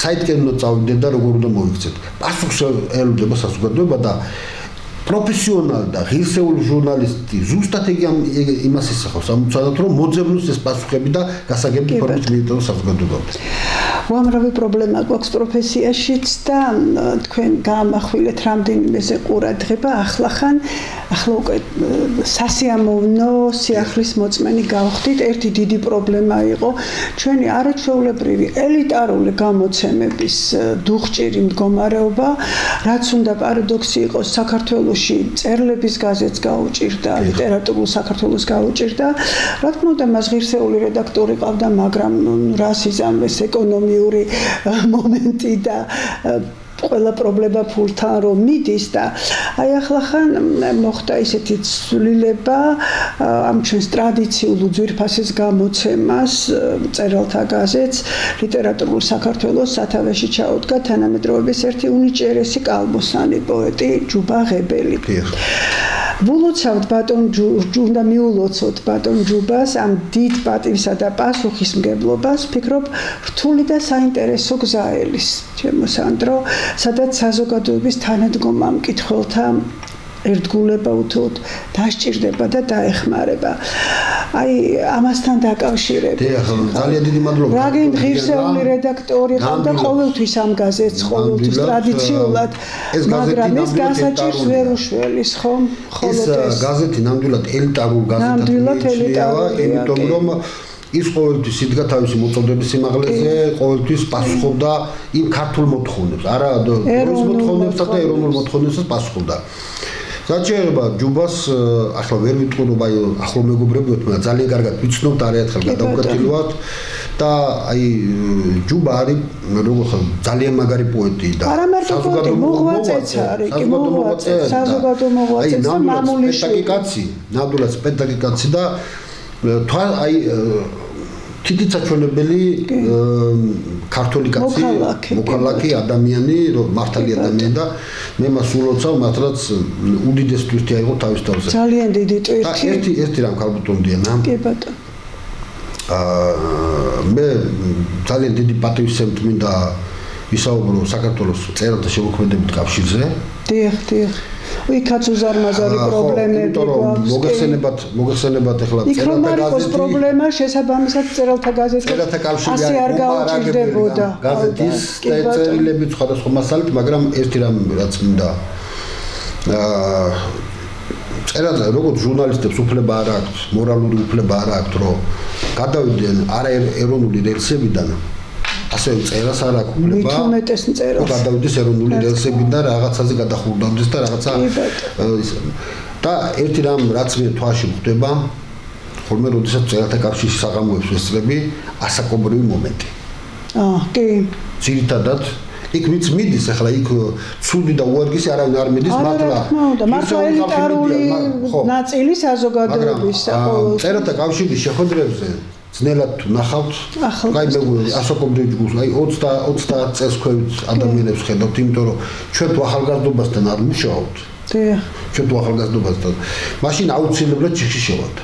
საითკენ უნდა წავიდეთ და როგორ უნდა მოიქცეთ პასუხს ელოდება საზოგადოება და პროფესიონალი და ღირსეული ჟურნალისტი ზუსტად იმას ისახავს ამოცანად რომ მოძებნოს ეს პასუხები და გასაგები ფორმით მიიტანოს საზოგადოებას. უამრავი პრობლემა გვაქვს პროფესიაშიც და თქვენ გაამახვილეთ რამდენიმეზე ყურადღება ახლა უკვე სასიამოვნო სიახლის მოწმენი გავხდით ერთი დიდი პრობლემა იყო ჩვენი არაჩვეულებრივი ელიტარული გამოცემების დუღჭირი მდგომარეობა რაც უნდა პარადოქსი იყოს საქართველოს წერლების გაზეთს გაუჭირდა, ლიტერატურულ საქართველოს გაუჭირდა. რა თქმა უნდა, მას ღირსეული რედაქტორი ყავდა, მაგრამ რას იზამეს ეკონომიური მომენტი და ყველა პრობლემა ფულთან რომ მიდის და აი ახლა მოხდა ისეთი ცვლილება ამ ჩვენს ტრადიციულ ძვირფასის გამოცემას წერალთა გაზეთს ლიტერატურულ საქართველოს სათავეში ჩაუდგა თანამედროვეობის ერთი უნიჭიერესი კალბოსანი პოეტი ჯუბა ღებელი. ვულოცავთ ბატონ უნდა მიულოცოთ ბატონ ჯუბას ამ დიდ პატივსა და პასუხისმგებლობას ვფიქრობ რთული და საინტერესო გზა ელის ჩემო სანდრო სადაც საზოგადოების თანადგომა მკითხველთა ერთგულება უთუოდ დასჭირდება და დაეხმარება. აი ამასთან დაკავშირებით. ძალიან დიდი მადლობა. რაგენ ღირსეული რედაქტორი ყავდა ყოველთვის ამ გაზეთს, ყოველთვის ტრადიციულად, მაგრამ ეს განსაჭირს ვერ უშველის, ხომ? ეს გაზეთი ნამდვილად ელიტარულ გაზეთად მიიწვია, იმიტომ რომ ის ყოველთვის იდგა თავისი მოწოდების სიმაღლეზე, ყოველთვის პასუხობდა იმ ქართულ მოთხოვნებს, არა დრო მოთხოვნებსა და ეროვნულ მოთხოვნებსაც პასუხობდა. საჭიროება ჯუბას ახლა ვერ ვიტყვი რომ აი ახლო მეგობრებიოთ, მაგრამ ძალიან კარგად ვიცნობთ არაერთხელ გადავკვეთილვართ და აი ჯუბა არის როგორ ხარ ძალიან მაგარი პოეტი და საზოგადო მოღვაწეც არის, კი მოღვაწე, საზოგადო მოღვაწე და მამული კაცი, ნამდვილად პედაგოგი კაცი და აი თითით საჩვენებელი ქართული კაცი, მოქალაქე ადამიანი, მართალი ადამიანი და მე მას ულოცავ, მართლაც უდიდეს ტვირთი აიღო თავის თავზე. ძალიან დიდი ტვირთი. ერთი რამ ქალბატონდიანა. კი ბატონო. მე ძალიან დიდი პატივისცემთ მინდა ვისაუბრო საქართველოს წერალთა შემოქმედებით კავშირზე. დიახ. იქაც უზარმაზარი პრობლემები გვაქვს. მოგეხსენებათ ახლა წერალთა გაზეთი. პრობლემა შესაბამისად წერალთა გაზეთი. ასე არ გაუჭირდებოდა. გაზეთის წერილები სხვადასხვა მასალით, მაგრამ ერთი რამ რაც მინდა წერალთა როგორც ჟურნალისტებს უფლება არ აქვთ, მორალური უფლება არ აქვთ, რომ გადავიდნენ არაეროვნული რელსებიდან ასე წერას არ აქვს უფლება. მithumetes წერას. გადავიდეს ეროვნული რელსებიდან რაღაცაზე გადახურდამდეს და რაღაცა და ერთი რამ რაც მე თვალში ხვდება, ხოლმე როდესაც წერალთა კავშირის საღამოებს ვესწრები, ასაკობრივი მომენტი. კი. ძირითადად იქ ვიც მიდის ახლა იქ ცუდი და უარგისი არავინ არ მიდის მართლა ელიტარული ნაწილი საზოგადოების ყოველთვის წერალთა კავშირის შეხვედრებზე ძნელად ნახავთ აი მე ასაკობრივ ჯგუფს აი 30 წელს ქვევით ადამიანებს ხედავთ იმიტომ რომ ჩვენ თუ ახალგაზრდობასთან არ მუშაობთ ჩვენ თუ ახალგაზრდობასთან მაშინ აუცილებლად ჩიხში შევალთ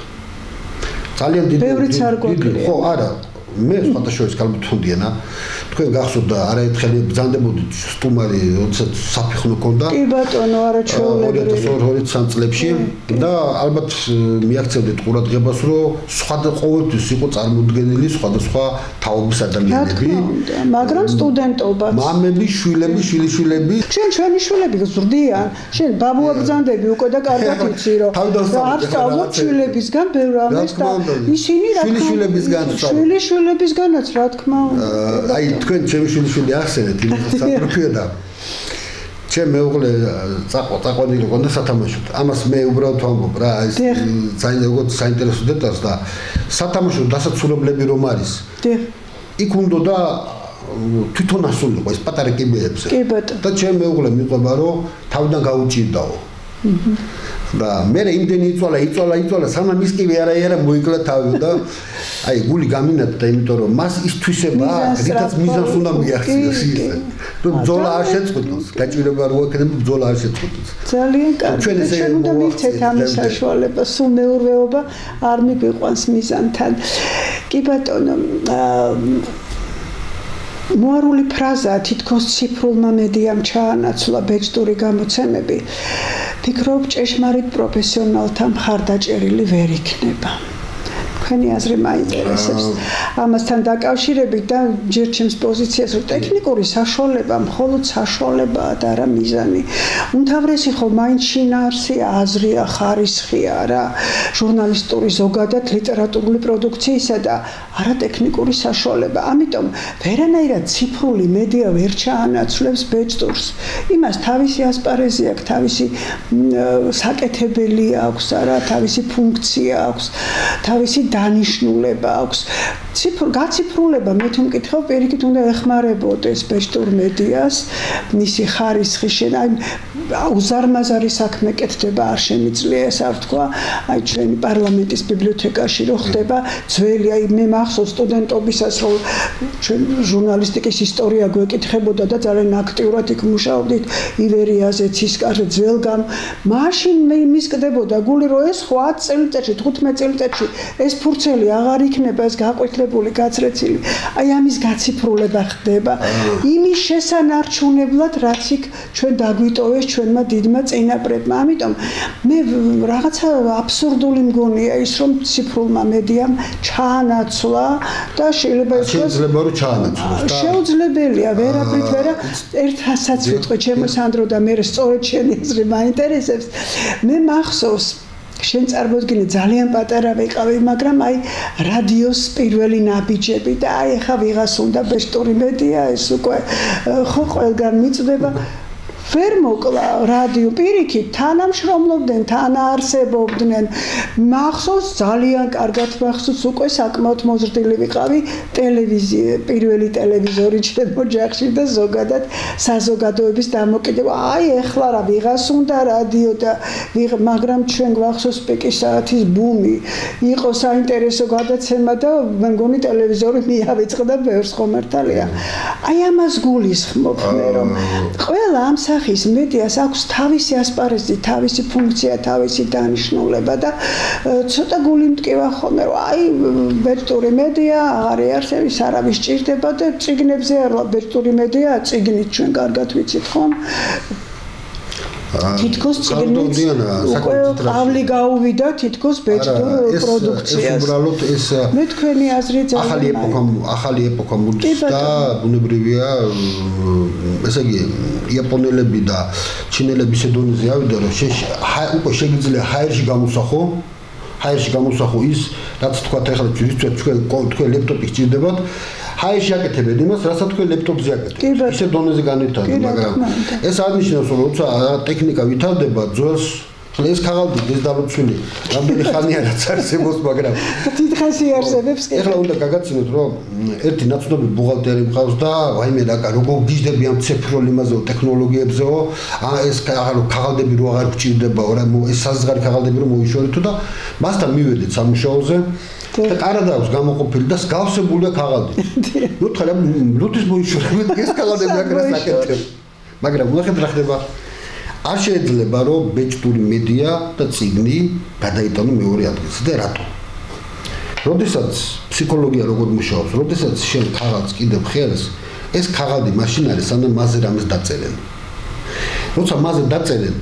ძალიან დიდი ხო არა მე სხვადასხვა კალბატონდიანა თქვენ გახსოვთ და არაერთხელ ბრძანდებოდით სტუმარი როდესაც საფეხნო ქონდა კი ბატონო არაჩვეულებრივი 2023 წლებში და ალბათ მიაქცევდით ყურადღებას რომ ყოველთვის იყო წარმოდგენილი სხვადასხვა თაობის ადამიანები მაგრამ სტუდენტობა მამები შვილები შვილიშვილები ჩვენი შვილები ზრდიან შენ ბაბუა ბრძანდები უკვე და კარგად იცი რომ არ სწავლობ შვილებისგან ბევრ ამას და ისინი რა შვილებისგანაც რა თქმა უნდა აი თქვენ ჩემი შვილიშვილი ახსენეთ იმას საპროფიო და ჩემ მეუღლე წაყვანილი ყონდა სათამაშოდ ამას მე უბრალოდ ვამბობ რა ეს საინტერესო დეტალს და სათამაშო დასაცურებლები რომ არის იქ უნდა და თვითონ ასულიყო ეს პატარა კიბეებზე. კი ბატონო. და ჩემ მეუღლე მიყვება რომ თავიდან გაუჭირდაო. და მე იმდენი იწვალა, სანამ ის კიბე არა მოიკლა თავი და აი გული გამინათდა, იმიტომ რომ მას ის თვისება, რითაც მიზანს უნდა მიაღწიოს ისე. თუ ბრძოლა არ შეწყვეტოს, გაჭირება რო ექნება ბრძოლა არ შეწყვეტოს. ძალიან კარგი. ჩვენ უნდა მივცეთ ამის საშუალება, სულ მეურვეობა არ მიგვიყვანს მიზანთან. კი ბატონო, მოარული ფრაზაა თითქოს ციფრულმა მედიამ ჩაანაცვლა ბეჭდური გამოცემები. ფიქრობ ჭეშმარიტ პროფესიონალთა მხარდაჭერილი ვერ იქნება. თქვენი აზრი მაინტერესებს. ამასთან დაკავშირებით და ჯერ ჩემს პოზიციას რომ ტექნიკური საშუალება მხოლოდ საშუალებაა და არა მიზანი. უმთავრესი ხო მაინც შინაარსია, აზრია, ხარისხია რა. ჟურნალისტური ზოგადად ლიტერატურული პროდუქციისა და არა ტექნიკური საშუალება. ამიტომ ვერანაირად ციფრული მედია ვერ ჩაანაცვლებს ბეჭდურს. იმას თავისი ასპარეზი აქვს, თავისი საკეთებელი აქვს, არა, თავისი ფუნქცია აქვს, თავისი დანიშნულება აქვს. გაციფრულება მე თუ მკითხავ, პირიქით უნდა ეხმარებოდეს ბეჭდურ მედიას, მისი ხარისხი უზარმაზარი საქმე კეთდება, არ შემიძლია ეს არ თქვა, აი ჩვენი პარლამენტის ბიბლიოთეკაში რო ხდება ძველი, აი მე მახსოვს სტუდენტობისას რომ ჩვენ ჟურნალისტიკის ისტორია გვეკითხებოდა და ძალიან აქტიურად იქ მუშაობდით ივერიაზე, ცისკარზე, ძველგამ. მაშინ მე მისკდებოდა გული რომ ეს ხო 10 წელიწადში, 15 წელიწადში ეს ფურცელი აღარ იქნება, ეს გაყვითლებული, გაცრეცილი. აი ამის გაციფრულება ხდება. იმის შესანარჩუნებლად, რაც იქ ჩვენ დაგვიტოვეს ჩვენმა დიდმა წინაპრებმა. ამიტომ მე რაღაცა აბსურდული მგონია ის, რომ ციფრულმა მედიამ ჩაანაცვლა და შეიძლება რომ ჩაანაცვლოს და შეუძლებელია ვერაფრით ვერა ერთასაც ვიტყვი ჩემო სანდრო და მე სწორედ შენი აზრი მაინტერესებს. მე მახსოვს შენ წარმოდგინე ძალიან პატარა ვიყავი, მაგრამ აი რადიოს პირველი ნაბიჯები და აი ახლა ვიღას უნდა ბეჭდური მედია ეს უკვე ხო ყველგან მიწდება. ვერ მოკლა რადიო პირიქით თანამშრომლობდნენ, თანაარსებობდნენ. მახსოვს ძალიან კარგად მახსოვს უკვე საკმაოდ მოზრდილი ვიყავი ტელევიზია, პირველი ტელევიზორი ჩემ ოჯახში და ზოგადად საზოგადოების დამოკიდება. აი ეხლა რა ვიღას უნდა რადიო და მაგრამ ჩვენ გვახსოვს პიკის საათის ბუმი. იყო საინტერესო გადაცემა და მე მგონი ტელევიზორი მიავიწყდა ბევრს ხომ მართალია. აი ამას გულისხმობ მე რომ ყველა ამ სახის მედიას აქვს თავისი ასპარეზი, თავისი ფუნქცია, თავისი დანიშნულება და ცოტა გული მტკივა ხოლმე რომ აი ბეჭდური მედია აღარ იარსების, არავის ჭირდება და წიგნებზე არა ბეჭდური მედია, წიგნით ჩვენ კარგად ვიცით ხომ? თითქოს წიგნით უკვე ყავლი გაუვიდა თითქოს ბეჭდურ პროდუქციას. მე თქვენი აზრი ძალიან ახალი ეპოქა მოდის და ბუნებრივია ესე იგი იაპონელები და ჩინელები შედონეზე ავიდა რომ უკვე შეგიძლია ჰაერში გამოსახო ის რაც თქვა ახლა თქვენ ლეპტოპი გჭირდებათ ჰაერში აკეთებენ იმას, რასაც თქვენ ლეპტოპზე აკეთებთ. ისე დონეზე განვითარდა, მაგრამ ეს აღნიშნავს, რომ როცა ტექნიკა ვითარდება, ძველს ეს ქაღალდი ეს დაბოცვილი, რამდენი ხანია რაც არსებობს, მაგრამ დიდხანს იარსებებს. ეხლა უნდა გაგაცინოთ, რომ ერთი ნაცნობი ბუღალტერი მყავს და ვაიმე როგორ გიждები ამ ციფრულ იმაზეო ტექნოლოგიებზეო, ეს ქაღალდები რო აღარ გჭირდებაო, რა ეს საზღარი ქაღალდები რო მოიშორითო და მასთან მივედით სამუშაოზე. და კარად აქვს გამოყოფილი და გავსებულია ქაღალდი. ნუ თხარა ბლუთის მოიშორებით ეს ქაღალდები აკრას აკეთებ. მაგრამ უახეთ რა ხდება? არ შეიძლება რომ ბეჭდური მედია და წიგნი გადაიტანო მეორე ადგილზე და რატო? როდესაც ფსიქოლოგია როგორ მუშაობს, როდესაც შენ ქაღალდს კიდევ ხერს, ეს ქაღალდი მაშინ არის, სანამ მასზე რამეს დაწერენ. როცა მასზე დაწერენ,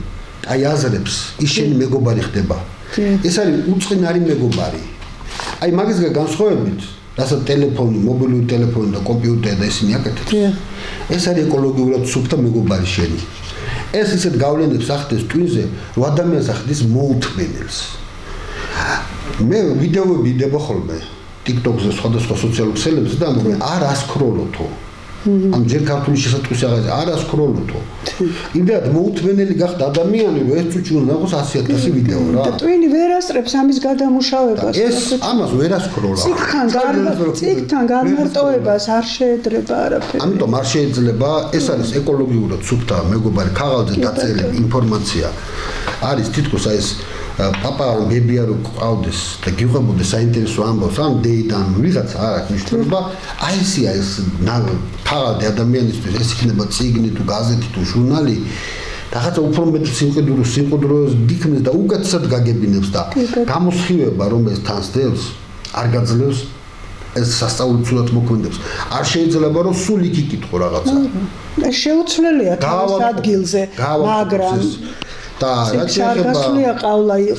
აი აზრებს, ის შენი მეგობარი ხდება. ეს არის უწყინარი მეგობარი. აი მაგისგან განსხვავებით, რასაც ტელეფონი, მობილური ტელეფონი და კომპიუტერი და ისინი აკეთებს. ეს არის ეკოლოგიურად სუფთა მეგობარი შენი. ეს ისეთ გავლენებს ახდენს ტვინზე, რომ ადამიანს ახდენს მოუთმენელს. მე ვიდეოები ვიდება ხოლმე TikTok-ზე, სხვადასხვა სოციალურ ქსელებზე და არ ასკროლოთო. ამ ჯერ ქართული შესატყვისი აღარ არა სკროლოთო. იმდენად მოუთმენელი გახდა ადამიანი, რომ ეს წუთი უნდა ნახოს 100,000 ვიდეო რა. და ტვინი ვერ ასწრებს ამის გადამუშავებას. ეს ამას ვერ ასკროლა. ციკთან განმარტოებას არ შეედრება არაფერი. ამიტომ არ შეიძლება, ეს არის ეკოლოგიურად სუფთა მეგობარი ქაღალდზე დაწერილი ინფორმაცია. არის თითქოს აი ეს პაპა ბებია რო ყავდეს და გიყვებოდეს საინტერესო ამბავს ამ დეიდან ვიღაცა არ აქვს მნიშვნელობა აი ესია ეს ქაღალდი ადამიანისთვის ეს იქნება წიგნი თუ გაზეთი თუ ჟურნალი რაღაცა უფრო მეტ სიმყუდროს დიქმნეს და უკეთესად გაგებინებს და გამოსხივება რომელიც თანს დევს არ გაძლევს ეს სასწაულწულად მოქმედებს არ შეიძლება რომ სულ იქ იკითხო რაღაცა შეუცვლელია თავის ადგილზე მაგრამ და რა შეიძლება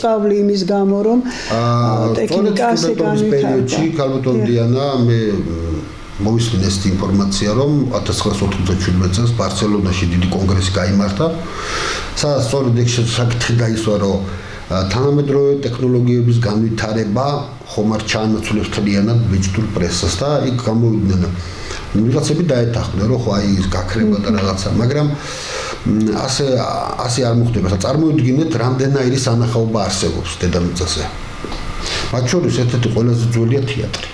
ყავლი იმის გამო რომ ტექნიკაზე განვითარდა ქალბატონ დიანა მე მოვისმინე ეს ინფორმაცია რომ 1997 წელს ბარსელონაში დიდი კონგრესი გაიმართა სადაც სწორედ ეს საკითხი დაისვა რომ თანამედროვე ტექნოლოგიების განვითარება ხომ არ ჩაანაცვლებს მთლიანად დიჯიტალურ პრესას და იქ გამოვიდნენ ვიღაცები დაეთანხმნენ რომ ხო აი ის გაქრება და რაღაცა მაგრამ ასე არ მოხდება და წარმოიდგინეთ რამდენაირი სანახაობა არსებობს დედამიწაზე მათ შორის ერთ-ერთი ყველაზე ძველია თეატრი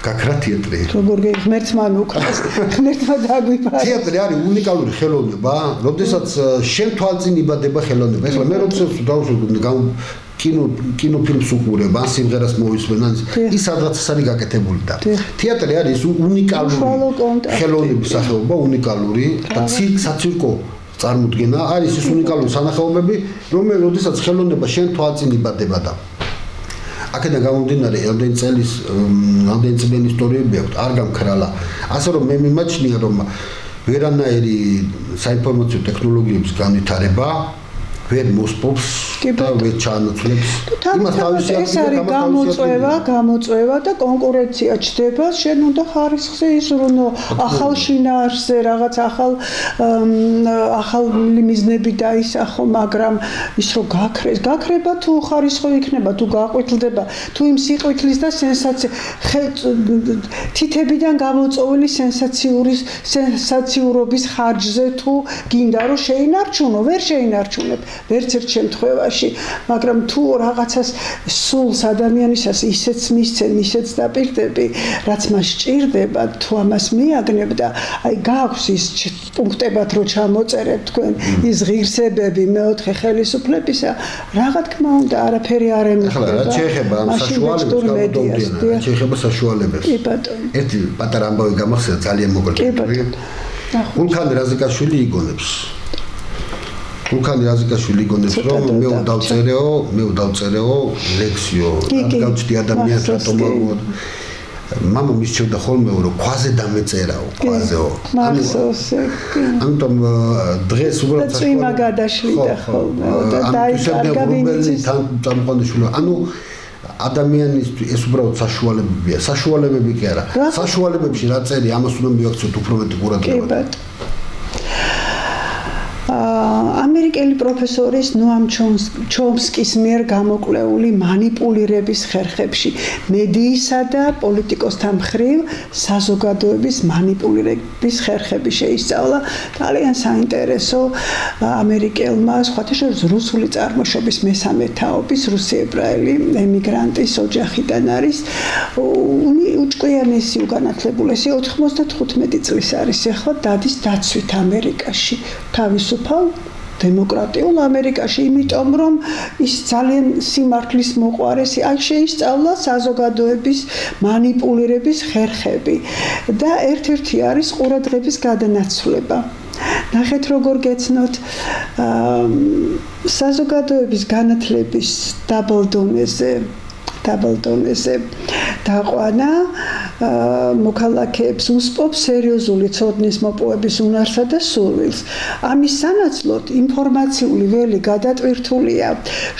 გაქრა თეატრი როგორ ღმერთმა უკრას ღმერთმა დაგვიფარა თეატრი არის უნიკალური ხელოვნება როდესაც შენ თვალწინ იბადება ხელოვნება ეხლა მე როდესაც დავუშვებ კინოფილმს უყურებ ან სიმღერას მოვისმენ ის სადღაც არის გაკეთებული და თეატრი არის უნიკალური ხელოვნების სახეობა უნიკალური და საცირკო წარმოდგენა არის ის უნიკალური სანახაობები როდესაც ხელოვნება შენ თვალწინ იბადება და აქედან გამომდინარე რამდენი წლიანი ისტორიები აქვს არ გამქრალა ასე რომ მე მიმაჩნია რომ ვერანაირი საინფორმაციო ტექნოლოგიების განვითარება ვერ მოსპობს და ვერ ჩაანაცვლებს იმას თავისი ეს არის გამოწვევა და კონკურენცია ჩდება შენ უნდა ხარისხზე იზრუნო ახალ შინაარსზე რაღაც ახალი მიზნები დაისახო მაგრამ ის რომ გაქრება თუ ხარისხო იქნება თუ გაყვითლდება თუ იმ სიყვითლის და თითებიდან გამოწვეული სენსაციურობის ხარჯზე თუ გინდა რომ შეინარჩუნო ვერ შეინარჩუნებ ვერც ერთ შემთხვევაში, მაგრამ თუ რაღაცას სულს ადამიანისას ისეც მისცენ, ისეც დაპირდები, რაც მას სჭირდება, თუ ამას მიაგნებ და აი გააქვს ის პუნქტებად რო ჩამოწერეთ თქვენ ის ღირსებები მეოთხე ხელისუფლებისა, რა თქმა უნდა, არაფერი არ ემუხება. ახლა რა შეიძლება ამ საშუალებებს რა შეიძლება საშუალებებს. კი ბატონო. ერთი პატარა ამბავი გამახსენდა ძალიან მოკლედ. ვულქანი რაზიკაშვილი იგონებს ვულქანი რაზიკაშვილი იგონებს რომ მე დავწერეო ლექსიო გავწდი ადამიანს რატომ მამა მისჩევდა ხოლმე რომ ქვაზე დამეწერაო ქვაზეო ამიტომ დღეს უბრალოდ წვიმა გადაშლიდა ხოლმე და დაიკარგა ვინიც წამყვანიშვილო ანუ ადამიანისთვის ეს უბრალოდ საშუალებებია საშუალებები კი არა საშუალებებში რა წელი ამას უნდა მივაქციოთ უფრო მეტი ყურადღება ამერიკელი პროფესორის ნოამ ჩომსკის მიერ გამოკვლეული манипуლირების ხერხებში მედიისა და პოლიტიკოსთა მხრივ საზოგადოების манипуლირების ხერხები შეისწავლა ძალიან საინტერესო ამერიკელმა სხვათა შორის რუსული წარმოშობის მესამე თაობის რუსი-ებრაელი ემიგრანტის ოჯახიდან არის უჭკვიანესი უგანათლებულესი 95 წლის არის ახლა დადის დაცვით ამერიკაში თავისუფალ დემოკრატიულ ამერიკაში, იმიტომ რომ ის ძალიან სიმართლის მოყვარესი, აქ შეისწავლა საზოგადოების манипуლირების ხერხები და ერთ-ერთი არის ყურადღების გადანაცვლება. ნახეთ როგორ გეცნოთ საზოგადოების განათლების დაბალდონეზე დაყვანა მოქალაქეებს უსპობს სერიოზული ცოდნის მოპოვების უნარსა და სურვილს. ამის სანაცვლოდ ინფორმაციული ველი გადატვირთულია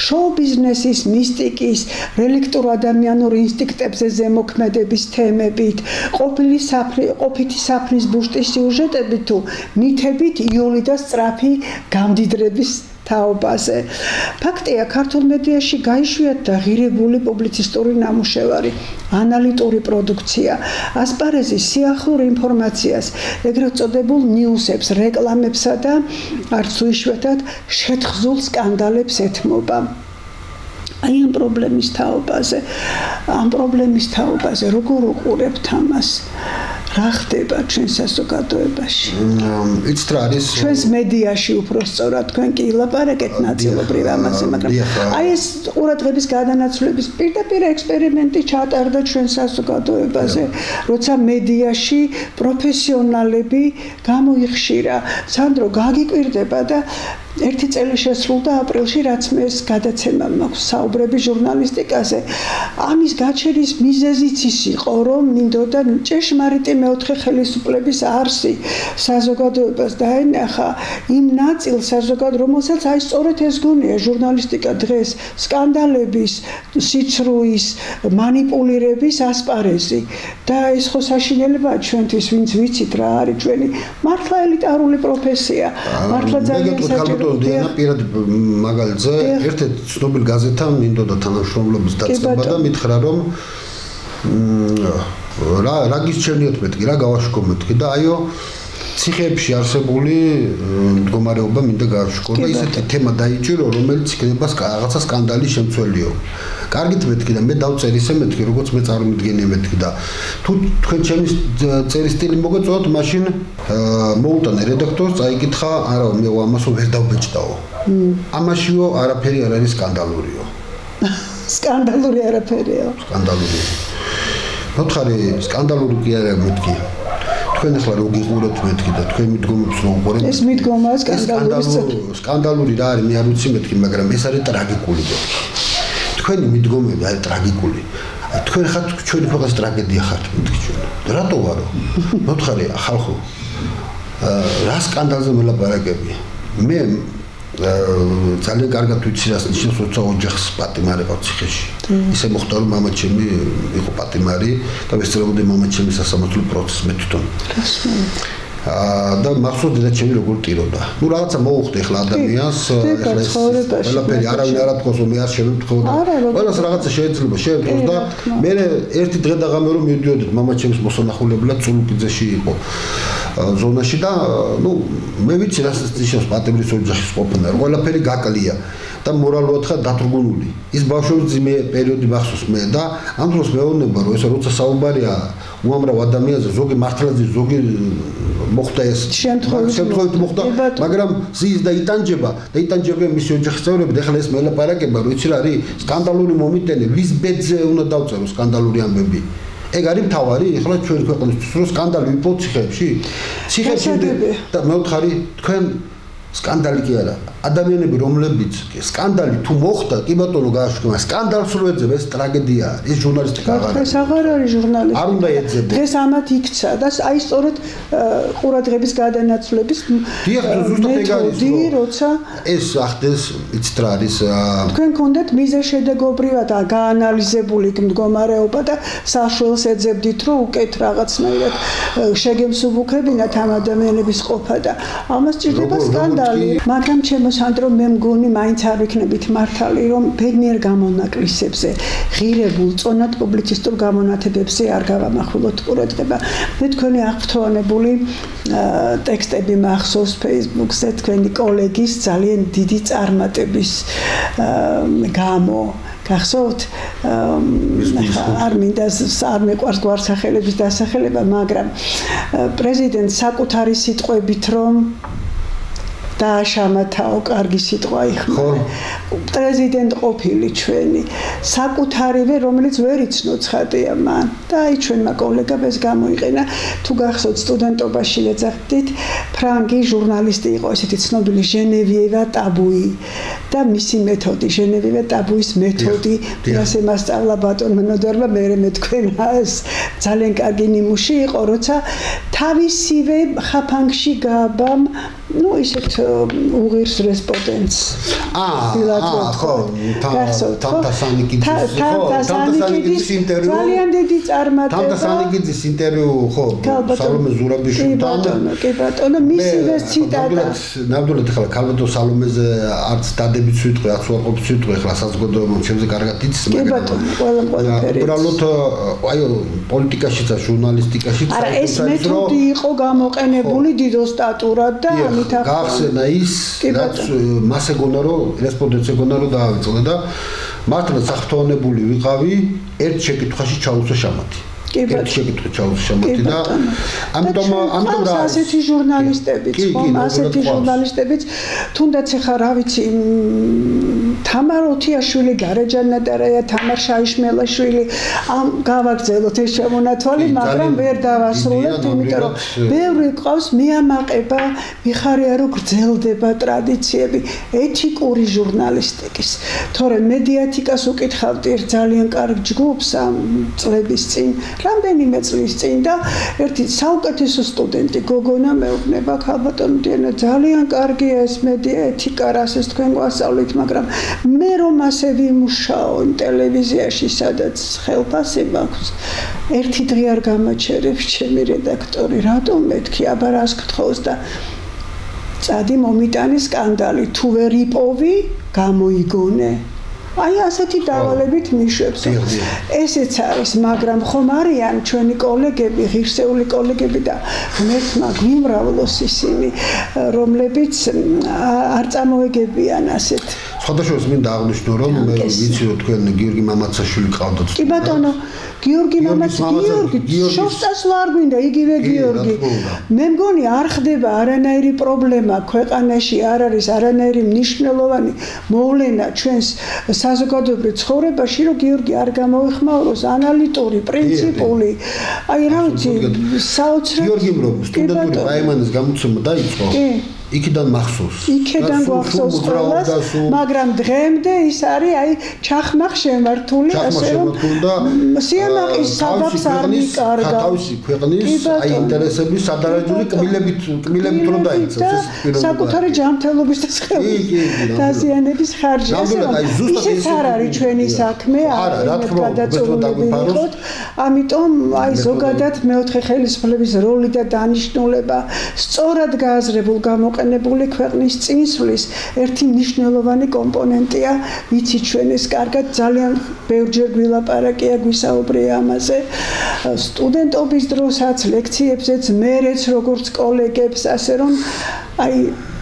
შოუ-ბიზნესის, მისტიკის, რელიქტურ ადამიანურ ინსტინქტებზე ზემოქმედების თემებით, ყოფითი საფნის ბუშტის სიუჟეტებით თუ მითებით იული და სწრაფი გამდიდრების თაობაზე. ფაქტია, ქართულ მედიაში გაიშვიათდა ღირებული პუბლიცისტური ნამუშევარი, ანალიტური პროდუქცია, ასპარეზის სიახლურ ინფორმაციას, ეგრეთ წოდებულ ნიუსებს, რეკლამებსა და არც თუ იშვიათად შეთხზულ სკანდალებს ეთმობა. აი ამ პრობლემის თაობაზე როგორ უყურებთ ამას? რა ხდება ჩვენ საზოგადოებაში? იცით რა არის? ჩვენს მედიაში უფრო სწორად თქვენ კი ილაპარაკეთ ნაწილობრივ ამაზე, მაგრამ აი ეს ყურადღების გადანაცვლების პირდაპირ ექსპერიმენტი ჩატარდა ჩვენ საზოგადოებაზე, როცა მედიაში პროფესიონალები გამოიხშირა. სანდრო, გაგიკვირდება და ერთი წელი შესრულდა აპრილში, რაც მე ეს გადაცემა მაქვს საუბრები ჟურნალისტიკაზე. ამის გაჩენის მიზეზიც ის იყო, რომ მინდოდა ჭეშმარიტი მეოთხე ხელისუფლების არსი საზოგადოებას დაენახა იმ ნაწილს საზოგადოებას, რომელსაც აი სწორედ ეს გონია ჟურნალისტიკა დღეს სკანდალების, სიცრუის, მანიპულირების ასპარეზი. და ეს ხო საშინელებაა ჩვენთვის, ვინც ვიცით რა არის ჩვენი მართლა ელიტარული პროფესია. მართლა ძალიან საჭირო დიანა პირად მაგალითზე ერთ-ერთ ცნობილ გაზეთთან მინდოდა თანამშრომლობის დაწყება და მითხრა რომ რა გისჩერნიოთ მეთქი, რა გავაშკო მეთქი და აიო ციხეებში არსებული მდგომარეობა მინდა გააშკო და ისეთი თემა დაიჭირო, რომელიც იქნება რაღაცა სკანდალის შემცველიო. კარგით მეთქი და მე დავწერ ისე მეთქი, როგორც მე წარმოვიდგენია მეთქი და თუ თქვენ ჩემი წერის სტილი მოგეწონათ, მაშინ მოუტანე რედაქტორს, წაიკითხა, არა, მე ამასო ვერ დავბეჭდაო. ამაშიო არაფერი არ არის სკანდალურიო. სკანდალური არაფერია. სკანდალური. მოთხარი, სკანდალური კი არა მეთქი. თქვენ ახლა რო გიყურებთ მეთქი და თქვენ მიდგომებს რო უყურებთ. ეს მიდგომაა სკანდალური რა არის, მე არ ვიცი მეთქი, მაგრამ ეს არის ტრაგიკული მეთქი. თქვენი მიდგომები არის ტრაგიკული. თქვენ ხართ ჩვენი ქვეყნის ტრაგედია ხართ მეთქი ჩვენ. რატო ვარო? მოთხარი ხალხო. რა სკანდალზე მელაპარაკებია? მე ძალიან კარგად ვიცი რას ნიშნავს როცა ოჯახს პატიმარი ყავს ციხეში. ისე მოხდა რომ მამა ჩემი იყო პატიმარი და ვესწრებოდი მამა ჩემის სასამართლო პროცესს მე თვითონ. და მახსოვს და ჩემი როგორ ტიროდა. ნუ რაღაცა მოუხდა ახლა ადამიანს, ახლა ეს ყველაფერი არავინ არ ათქოს რომ მე არ შემემთხოვ და ყველას რაღაცა შეიძლება შეემთხოვს და მე ერთი დღე და ღამე რომ მივდიოდი მამა ჩემის მოსანახულებლად წულუკიძეში იყო ზონაში და ნუ მე ვიცი რას ნიშნავს პატიმრის ოჯახის ყოფნა, ყველაფერი გაკლია და მორალურად ხარ დათრგუნული. ის ბავშვობის ძიმე პერიოდი მახსოვს მე და ამ დროს მეუბნება რომ ეს როცა საუბარია უამრავ ადამიანზე, ზოგი მართლაც ზოგი მოხდა ეს შემთხვევით მოხდა, მაგრამ ზის და იტანჯება მისი ოჯახის წევრები და ახლა ეს მელაპარაკება, რომ იცი რა არის სკანდალური მომიტენი, ვის ბედზე უნდა დავწერო სკანდალური ამბები. ეგ არის მთავარი, ახლა ჩვენი ქვეყნისთვის რომ სკანდალი ვიპოვოთ ციხეებში. ციხეებში და მეოთხარი თქვენ სკანდალი კი არა. ადამიანები რომლებიც სკანდალი თუ მოხდა, კი ბატონო გააშკმა, სკანდალს რო ეძებ ეს ტრაგედია არის. ეს ჟურნალისტიკა არ არის. ეს აღარ არის ჟურნალისტიკა. არ უნდა ეძებო. დღეს ამათ იქცა და აი სწორედ ყურადღების გადანაცვლების მეთოდი, როცა ეს ახდეს იცით რა არის. თქვენ გქონდათ მიზეშედეგობრივად გაანალიზებული მდგომარეობა და საშველს ეძებდით, რომ უკეთ რაღაცნაირად შეგემსუბუქებინათ ამ ადამიანების ყოფა და ამას ჭირდება სკანდალი, მაგრამ ჩემო სანდრო მე მგონი მაინც არ ვიქნებით მართალი, რომ ბედნიერ გამონაკლისებზე, ღირებულ, წონად პუბლიცისტურ გამონათებებზე არ გავამახვილოთ ყურადღება. მე თქვენი აღფრთოვანებული ტექსტები მახსოვს Facebook-ზე თქვენი კოლეგის ძალიან დიდი წარმატების გამო. გახსოვთ? არ მინდა არ მეყვარს გვარსახელების დასახელება, მაგრამ პრეზიდენტ საკუთარი სიტყვებით რომ დააშამათაო კარგი სიტყვა იხმარა. პრეზიდენტ ყოფილი ჩვენი საკუთარივე რომელიც ვერ იცნო ცხადია მან და აი ჩვენმა კოლეგამ ეს გამოიყენა. თუ გახსოვთ სტუდენტობაში ეძახდით ფრანგი ჟურნალისტი იყო ესეთი ცნობილი ჟენევიევა ტაბუი და მისი მეთოდი ჟენევიევა ტაბუის მეთოდი ასე მასწავლა ბატონმა ნოდარმა მე თქვენა ეს ძალიან კარგი ნიმუში იყო როცა თავისივე ხაფანგში გააბამ ну ისეთ უღირს რესპონდენტს ხო თამთასანიკიძის ინტერვიუ ძალიან დიდი წარმატება თამთასანიკიძის ინტერვიუ ხო სალომე ზურაბიშვილთან კი ბატონო მისივე ციტატა ნამდვილად ხლა ქალბატონ სალომეზე არც დადებიც ვიტყვი არც უარყოფით ვიტყვი ხლა საზოგადოებამ ჩემზე კარგად იცის მაგრამ ყველაფერი უბრალოდ აი პოლიტიკაშიც და ჟურნალისტიკაშიც არა ეს მეთოდი იყო გამოყენებული დიდოსტატურად და ამით გახსენა ის რაც მას ეგონა რომ რესპონდენტს ეგონა რომ დაავიწყდა და მართლა საფრთხოვნებული ვიყავი ერთ შეკითხვაში ჩაუცვა შამათი ერთ შეკითხვაში ჩაუცვა შამათი და ამიტომ რა ასეთი ჟურნალისტებიც ხომ ასეთი ჟურნალისტებიც თუნდაც ახლა რა ვიცი თამარ ოთიაშვილი გარეჯან ნატარაია თამარ შაიშმელაშვილი ამ გავაგზავნოთ ეს შემონათვალი მაგრამ ვერ დავასრულებთ იმიტომ რომ ბევრი ყავს მიამაყება მიხარია რომ გრძელდება ტრადიციები ეთიკური ჟურნალისტიკის თორემ მედიათიკას უკითხავთ ერთ ძალიან კარგ ჯგუფს ამ წლების წინ რამდენიმე წლის წინ და ერთი საუკეთესო სტუდენტი გოგონა მეუბნება ქალბატონო დიანა ძალიან კარგია ეს მედია ეთიკა რასაც თქვენ გვასწავლით მაგრამ მე რომ ასე ვიმუშაო ტელევიზიაში სადაც ხელფასი მაქვს ერთი დღე არ გამაჩერებს ჩემი რედაქტორი რატომ მეთქი აბა რას გთხოვს და წადი მომიტანი სკანდალი თუ ვერ იპოვი გამოიგონე აი ასეთი დავალებით მიშვებს ესეც არის მაგრამ ხომ არიან ჩვენი კოლეგები ღირსეული კოლეგები და ღმერთმა გვიმრავლოს ისინი რომლებიც არ წამოეგებიან ასეთ სხვადასხვა მინდა აღნიშნო რომ მე ვიცი რომ თქვენ გიორგი მამაცაშვილი ყავდათ კი ბატონო გიორგი გიორგი შოსტას ვარ გვინდა იგივე გიორგი მე მგონი არ ხდება არანაირი პრობლემა ქვეყანაში არ არის არანაირი მნიშვნელოვანი მოვლენა ჩვენს საზოგადოებრივ ცხოვრებაში რომ გიორგი არ გამოეხმაუროს ანალიტური პრინციპული აი რა ვიცი საოცრად გიორგიმ რომ სტუდენტური რაიმანის გამოცემა დაიწყო იქიდან მახსოვს იქიდან გვახსოვს ყველას მაგრამ დღემდე ის არის აი ჩახმახ შემართული ასე რომ სიამაყის საბაბს არ მიკარგა თავისი ქვეყნის აი ინტერესების სადარაჯული კმილებით რომ დაიცავს ეს საკუთარი ჯანმრთელობის და სხეულის დაზიანების ხარჯი ასე რომ ისიც არ არის ჩვენი საქმე არ გადაწყვეტილები ვიყოთ ამიტომ აი ზოგადად მეოთხე ხელისუფლების როლი და დანიშნულება სწორად გააზრებულ გამოყენებული ქვეყნის წინსვლის ერთი მნიშვნელოვანი კომპონენტია ვიცი ჩვენ ეს კარგად ძალიან ბევრჯერ გვილაპარაკია გვისაუბრია ამაზე სტუდენტობის დროსაც ლექციებზეც მერეც როგორც კოლეგებს ასე რომ აი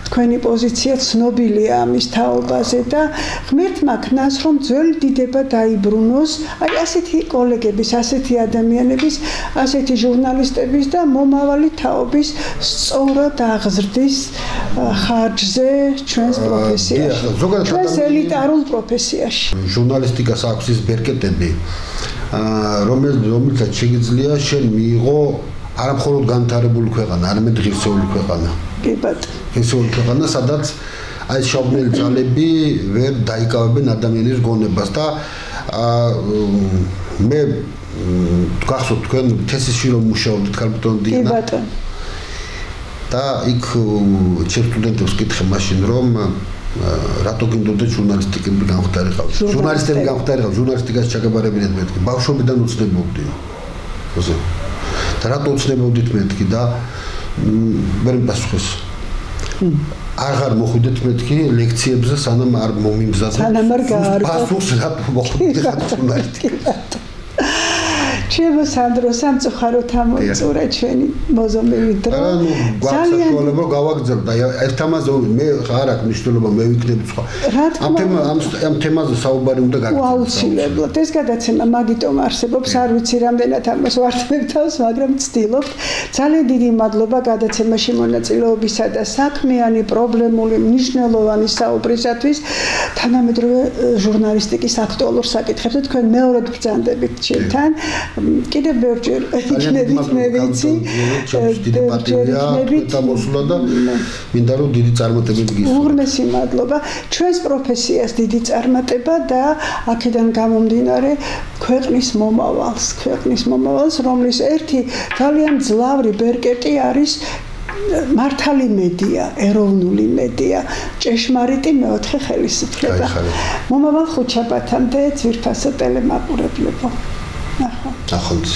თქვენი პოზიცია ცნობილია ამის თაობაზე და ღმერთმა ქნას რომ ძველი დიდება დაიბრუნოს აი ასეთი კოლეგების ასეთი ადამიანების ასეთი ჟურნალისტების და მომავალი თაობის სწორად აღზრდის ხარჯზე ჩვენს პროფესიაში ჩვენს ელიტარულ პროფესიაში ჟურნალისტიკას აქვს ის ბერკეტები რომელსაც შეგიძლია შენ მიიღო არა მხოლოდ განვითარებული ქვეყანა არამედ ღირსეული ქვეყანა კი ბატონო ღირსეული ქვეყანა სადაც აი შავმელი ძალები ვერ დაიკავებენ ადამიანის გონებას და მე გახსოვთ თქვენ თესისში რომ მუშაობდით ქალბატონ დიანა კი ბატონო და იქ ჩემ სტუდენტებს ვკითხე მაშინ რომ რატო გინდოდა ჟურნალისტიკები გამختارიყავ ჟურნალისტები გამختارიყავ ჟურნალისტიკას ჩაგაბარებინეთ მეთქი ბავშვობიდან უცნებობდი ხო და რატო უცნებობდით მეთქი და ვერ პასუხეს აღარ მოხვიდეთ მეთქი ლექციებზე სანამ არ მომიმზადეთ სანამ არ გაარკვევთ პასუხს რატო მოხვიდეთ ჟურნალისტიკი ჩემო სანდრო სამწუხაროდ ამოიწურა ჩვენი მოზომები დრო ძალიან გვალებო გავაგზავნე და ერთ ამაზე მე არ აქვს მნიშვნელობა მე ვიქნები სხვა ამ თემაზე საუბარი უნდა გაგრძელდეს აუცილებლად ეს გადაცემა მაგიტომ არსებობს არ ვიცი რამდენად ამას ვარდნებ თავს მაგრამ ვცდილობთ ძალიან დიდი მადლობა გადაცემაში მონაწილეობისა და საქმიანი პრობლემული მნიშვნელოვანი საუბრისათვის თანამედროვე ჟურნალისტიკის აქტუალურ საკითხებზე თქვენ მეორედ ბრძანდებით ჩემთან კიდევ ბევრჯერ იქნებით მე ვიცი დიდი პატივია და მოსულა და მინდა რომ დიდი წარმატებები გისურვოთ უღრმესი მადლობა ჩვენს პროფესიას დიდი წარმატება და აქედან გამომდინარე ქვეყნის მომავალს რომლის ერთი ძალიან ძლავრი ბერკეტი არის მართალი მედია, ეროვნული მედია, ჭეშმარიტი მეოთხე ხელისუფლება. მომავალ ხუთშაბათამდე ძვირფასო ტელემაყურებლებო. ნახოთ.